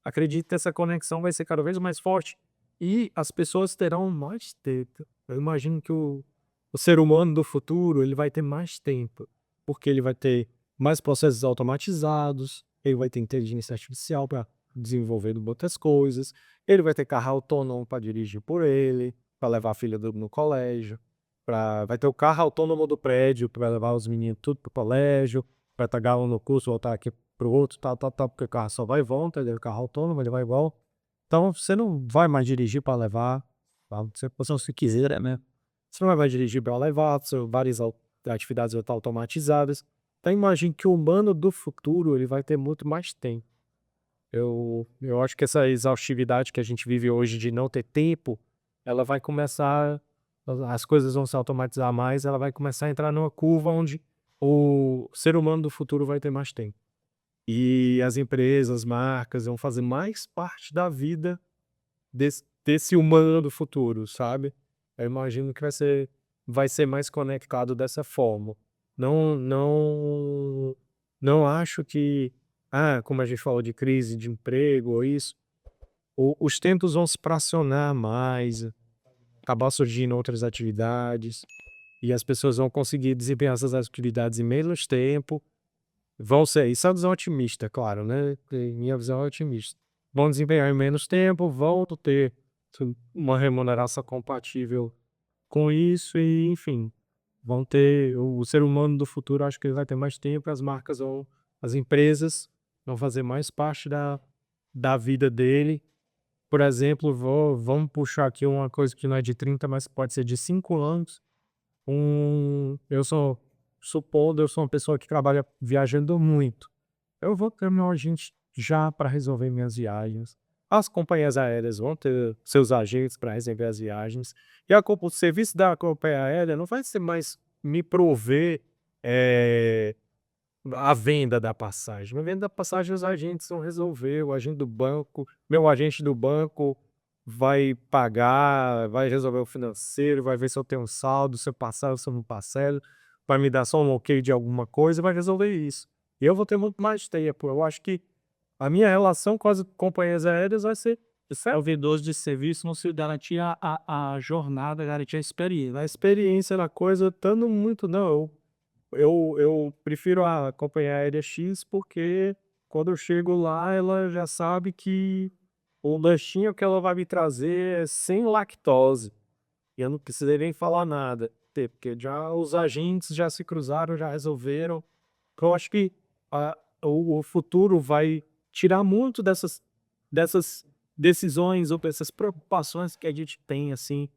S2: Acredito que essa conexão vai ser cada vez mais forte e as pessoas terão mais tempo. Eu imagino que o ser humano do futuro, ele vai ter mais tempo, porque ele vai ter mais processos automatizados, ele vai ter inteligência artificial para desenvolver outras coisas, ele vai ter carro autônomo para dirigir por ele, para levar a filha no colégio, vai ter o carro autônomo do prédio para levar os meninos tudo pro colégio, para pegar um no curso, voltar aqui pro outro, tal, tal, tal, porque o carro só vai e volta, ele é o carro autônomo, ele vai e volta. Então, você não vai mais dirigir para levar, tá? Se quiser, né? Você não vai mais dirigir para levar, várias atividades vão estar automatizadas. Então, imagine que o humano do futuro, ele vai ter muito mais tempo. Eu acho que essa exaustividade que a gente vive hoje de não ter tempo, ela vai começar, as coisas vão se automatizar mais, ela vai começar a entrar numa curva onde o ser humano do futuro vai ter mais tempo. E as empresas, as marcas vão fazer mais parte da vida desse humano do futuro, sabe? Eu imagino que vai ser mais conectado dessa forma. Não, não, não acho que, como a gente falou de crise de emprego ou isso, os tempos vão se fracionar mais, acabar surgindo outras atividades, e as pessoas vão conseguir desempenhar essas atividades em menos tempo. Vão ser, isso é uma visão otimista, claro, né? Minha visão é otimista. Vão desempenhar em menos tempo, vão ter uma remuneração compatível com isso e, enfim, vão ter o ser humano do futuro, acho que ele vai ter mais tempo, as empresas vão fazer mais parte da vida dele. Por exemplo, vamos puxar aqui uma coisa que não é de 30, mas pode ser de 5 anos. Eu sou uma pessoa que trabalha viajando muito. Eu vou ter meu agente já para resolver minhas viagens. As companhias aéreas vão ter seus agentes para resolver as viagens. E o serviço da companhia aérea não vai ser mais me prover a venda da passagem. A venda da passagem os agentes vão resolver. O agente do banco, meu agente do banco vai pagar, vai resolver o financeiro, vai ver se eu tenho um saldo, se eu passar, se eu não passar, vai me dar só um ok de alguma coisa, vai resolver isso. E eu vou ter muito mais tempo. Eu acho que a minha relação com as companhias aéreas vai ser
S1: Servidores de serviço não se garantir a jornada, garantir a experiência.
S2: a experiência da coisa, estando muito, não. Eu prefiro a companhia aérea X porque quando eu chego lá, ela já sabe que o lanchinho que ela vai me trazer é sem lactose. E eu não precisei nem falar nada, porque já os agentes já se cruzaram, já resolveram. Eu acho que o futuro vai tirar muito dessas decisões ou essas preocupações que a gente tem, assim,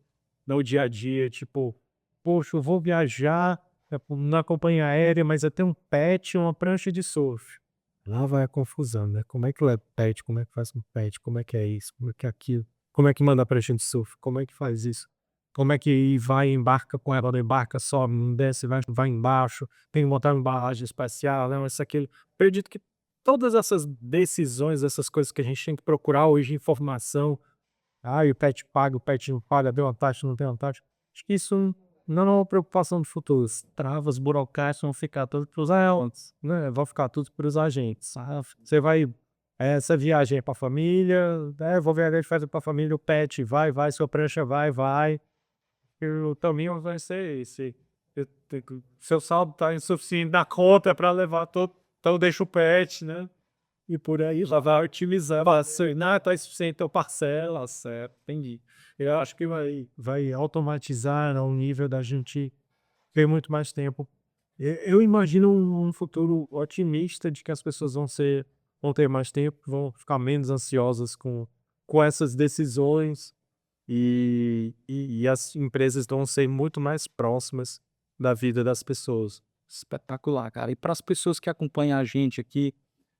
S2: no dia a dia, tipo, poxa, eu vou viajar na companhia aérea, mas eu tenho um pet e uma prancha de surf. Lá vai a confusão, né? Como é que é pet? Como é que faz um pet? Como é que é isso? Como é que é aquilo? Como é que manda a prancha de surf? Como é que faz isso? Como é que vai, embarca com ela, não embarca, sobe, não desce, vai embaixo, tem que montar uma embalagem especial, não, isso, aquilo. Acredito que todas essas decisões, essas coisas que a gente tem que procurar hoje, informação, ah, o pet paga, o pet não paga, deu uma taxa, não tem uma taxa. Acho que isso não é uma preocupação do futuro. As travas burocráticas vão ficar todas para os aeronautes, né? Vão ficar tudo para os agentes. Ah, você vai, essa viagem é para a família, vou viajar de férias para a família, o pet vai, sua prancha vai. E o caminho vai ser esse. Seu saldo está insuficiente na conta para levar todo, então deixa o pet, né? E por aí já vai otimizar, vai assinar, tá insuficiente, então parcela, certo, entendi. Eu acho que vai automatizar ao nível da gente ter muito mais tempo. Eu imagino um futuro otimista de que as pessoas vão ter mais tempo, vão ficar menos ansiosas com essas decisões e as empresas vão ser muito mais próximas da vida das pessoas.
S1: Espetacular, cara. E para as pessoas que acompanham a gente aqui,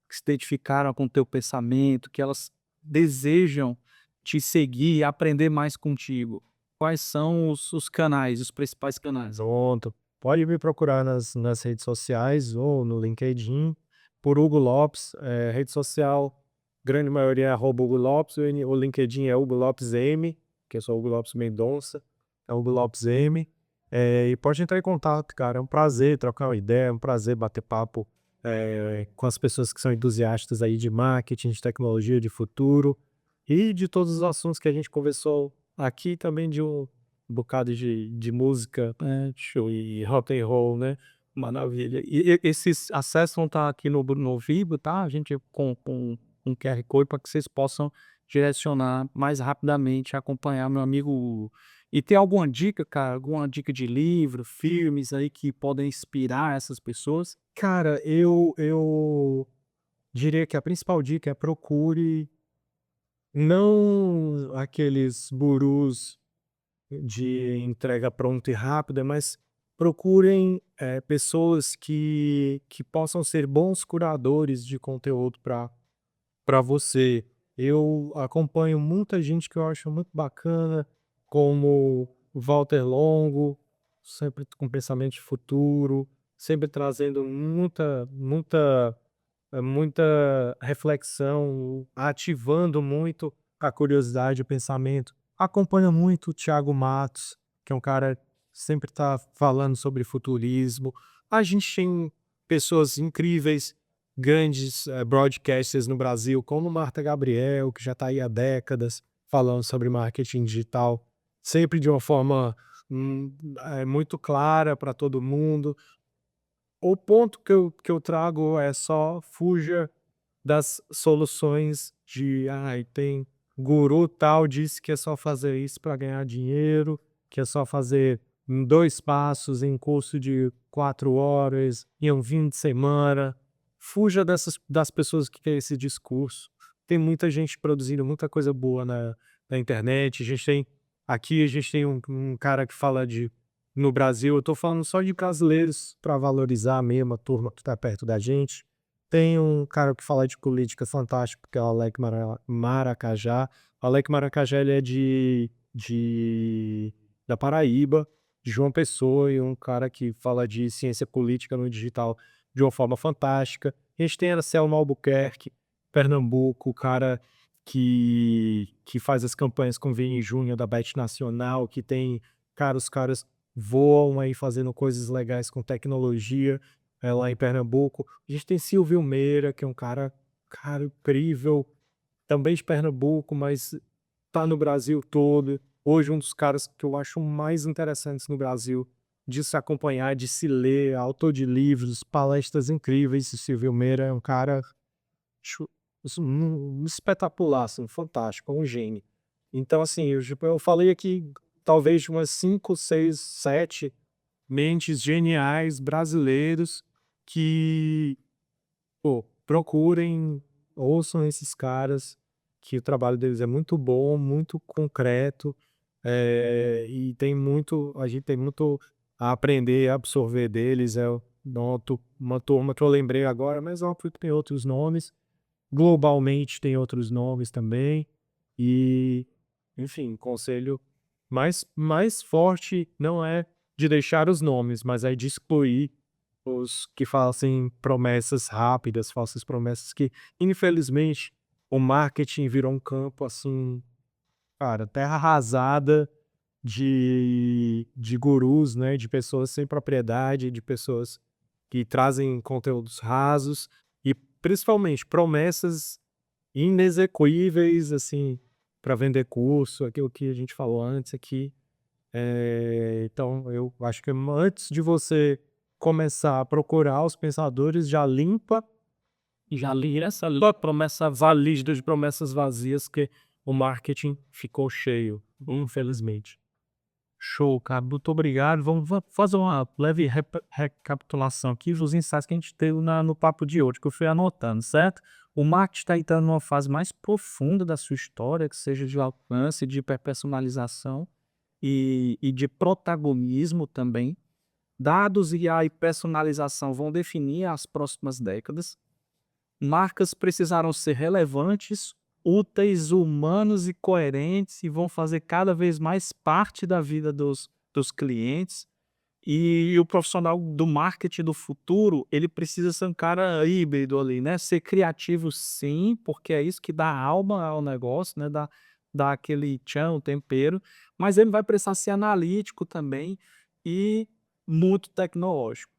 S1: que se identificaram com o teu pensamento, que elas desejam te seguir e aprender mais contigo, quais são os canais, os principais canais?
S2: Pronto. Pode me procurar nas redes sociais ou no LinkedIn por Hugo Lopes, rede social, grande maioria é arroba Hugo Lopes, o LinkedIn é Hugo Lopes M, que eu sou Hugo Lopes Mendonça, é Hugo Lopes M. E pode entrar em contato, cara. É um prazer trocar uma ideia, é um prazer bater papo com as pessoas que são entusiastas aí de marketing, de tecnologia, de futuro e de todos os assuntos que a gente conversou aqui, também de um bocado de música, né, show e rock and roll, né, maravilha. E esses acessos vão estar aqui no Vivo, tá, a gente com um QR Code para que vocês possam direcionar mais rapidamente, acompanhar meu amigo Hugo. E tem alguma dica, cara, alguma dica de livro, filmes aí que podem inspirar essas pessoas? Cara, eu diria que a principal dica é procure não aqueles gurus de entrega pronta e rápida, mas procurem, pessoas que possam ser bons curadores de conteúdo para você. Eu acompanho muita gente que eu acho muito bacana, como o Walter Longo, sempre com pensamento de futuro, sempre trazendo muita reflexão, ativando muito a curiosidade e o pensamento. Acompanho muito o Thiago Matos, que é um cara que sempre está falando sobre futurismo. A gente tem pessoas incríveis, grandes broadcasters no Brasil, como Marta Gabriel, que já está aí há décadas falando sobre marketing digital, sempre de uma forma muito clara para todo mundo. O ponto que eu trago é só fuja das soluções de, ai, tem guru tal, disse que é só fazer isso para ganhar dinheiro, que é só fazer em 2 passos, em curso de 4 horas, em um fim de semana. Fuja das pessoas que querem esse discurso. Tem muita gente produzindo muita coisa boa na internet. A gente tem um cara que fala no Brasil, eu tô falando só de brasileiros para valorizar mesmo a turma que tá perto da gente. Tem um cara que fala de política fantástico, que é o Alex Maracajá. O Alex Maracajá, ele é da Paraíba, de João Pessoa, e um cara que fala de ciência política no digital de uma forma fantástica. A gente tem a Selma Albuquerque, Pernambuco, o cara que faz as campanhas com Vem em Junho da Bet Nacional, que tem, cara, os caras voam aí fazendo coisas legais com tecnologia, lá em Pernambuco. A gente tem Silvio Meira, que é um cara incrível, também de Pernambuco, mas tá no Brasil todo. Hoje um dos caras que eu acho mais interessantes no Brasil, de se acompanhar, de se ler, autor de livros, palestras incríveis. O Silvio Meira é um cara chu espetacular, assim, fantástico, um gênio. Então, assim, eu falei aqui talvez de umas 5, 6, 7 mentes geniais brasileiros que, pô, procurem, ouçam esses caras que o trabalho deles é muito bom, muito concreto, e a gente tem muito a aprender, a absorver deles. Uma turma que eu lembrei agora, mas óbvio que tem outros nomes. Globalmente tem outros nomes também. E, enfim, conselho mais forte não é de deixar os nomes, mas é de excluir os que fazem promessas rápidas, falsas promessas que, infelizmente, o marketing virou um campo assim, cara, terra arrasada de gurus, né, de pessoas sem propriedade, de pessoas que trazem conteúdos rasos e, principalmente, promessas inexequíveis, assim, para vender curso, aquilo que a gente falou antes aqui. Então eu acho que antes de você começar a procurar os pensadores, já li essa promessa lista de promessas vazias que o marketing ficou cheio, infelizmente.
S1: Show, cara. Muito obrigado. Vamos fazer uma leve recapitulação aqui dos insights que a gente teve no papo de hoje, que eu fui anotando, certo? O marketing está entrando numa fase mais profunda da sua história, que seja de alcance, de hiperpersonalização e de protagonismo também. Dados e a personalização vão definir as próximas décadas. Marcas precisarão ser relevantes, úteis, humanos e coerentes e vão fazer cada vez mais parte da vida dos clientes. E o profissional do marketing do futuro, ele precisa ser um cara híbrido ali, né? Ser criativo sim, porque é isso que dá alma ao negócio, né? Dá aquele tchan, tempero, mas ele vai precisar ser analítico também e muito tecnológico.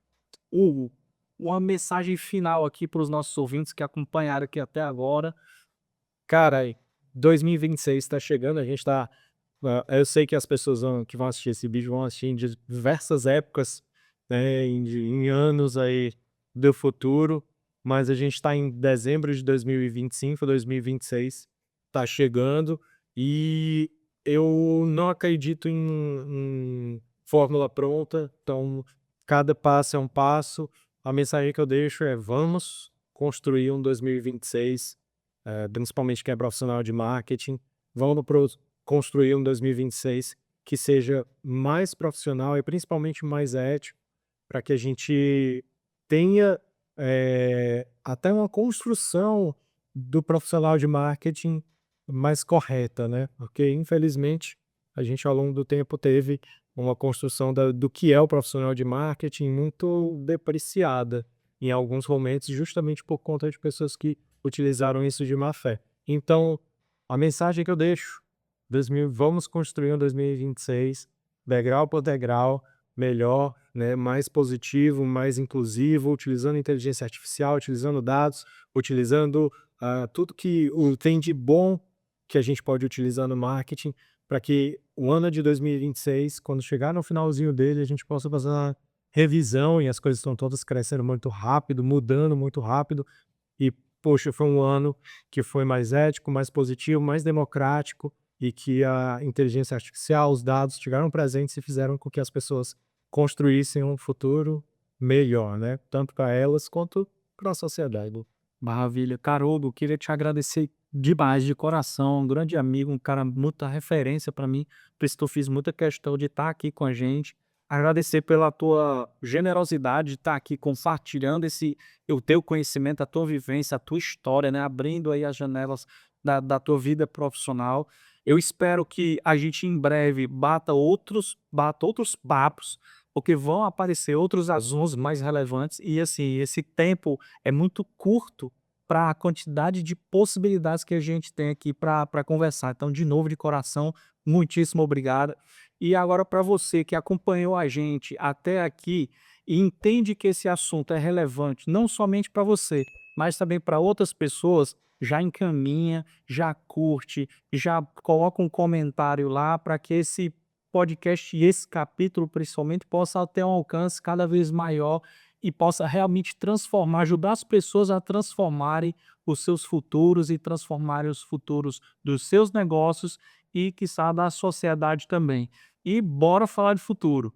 S1: Hugo, uma mensagem final aqui para os nossos ouvintes que acompanharam aqui até agora.
S2: Cara, 2026 está chegando, a gente está. Eu sei que as pessoas que vão assistir esse vídeo vão assistir em diversas épocas, né, em anos aí do futuro, mas a gente está em dezembro de 2025, 2026 está chegando e eu não acredito em fórmula pronta, então cada passo é um passo. A mensagem que eu deixo é: vamos construir um 2026, principalmente quem é profissional de marketing, vamos construir um 2026 que seja mais profissional e principalmente mais ético, para que a gente tenha até uma construção do profissional de marketing mais correta, né? Porque, infelizmente, a gente ao longo do tempo teve uma construção do que é o profissional de marketing muito depreciada em alguns momentos, justamente por conta de pessoas que utilizaram isso de má fé. Então, a mensagem que eu deixo: vamos construir um 2026, degrau por degrau, melhor, né, mais positivo, mais inclusivo, utilizando inteligência artificial, utilizando dados, utilizando tudo que tem de bom que a gente pode utilizar no marketing, para que o ano de 2026, quando chegar no finalzinho dele, a gente possa fazer uma revisão e as coisas estão todas crescendo muito rápido, mudando muito rápido. E, poxa, foi um ano que foi mais ético, mais positivo, mais democrático e que a inteligência artificial, os dados chegaram presentes e fizeram com que as pessoas construíssem um futuro melhor, né? Tanto para elas quanto para a sociedade.
S1: Maravilha. Cara, Hugo, queria te agradecer demais, de coração. Um grande amigo, um cara, muita referência para mim. Por isso que eu fiz muita questão de estar aqui com a gente. Agradecer pela tua generosidade de estar aqui compartilhando o teu conhecimento, a tua vivência, a tua história, né? Abrindo aí as janelas da tua vida profissional. Eu espero que a gente em breve bata outros papos, porque vão aparecer outros assuntos mais relevantes e assim, esse tempo é muito curto para a quantidade de possibilidades que a gente tem aqui para conversar. Então, de novo, de coração, muitíssimo obrigado. E agora, para você que acompanhou a gente até aqui e entende que esse assunto é relevante não somente para você, mas também para outras pessoas, já encaminha, já curte, já coloca um comentário lá para que esse podcast e esse capítulo, principalmente, possa ter um alcance cada vez maior e possa realmente transformar, ajudar as pessoas a transformarem os seus futuros e transformarem os futuros dos seus negócios e, quiçá, da sociedade também. E bora falar de futuro.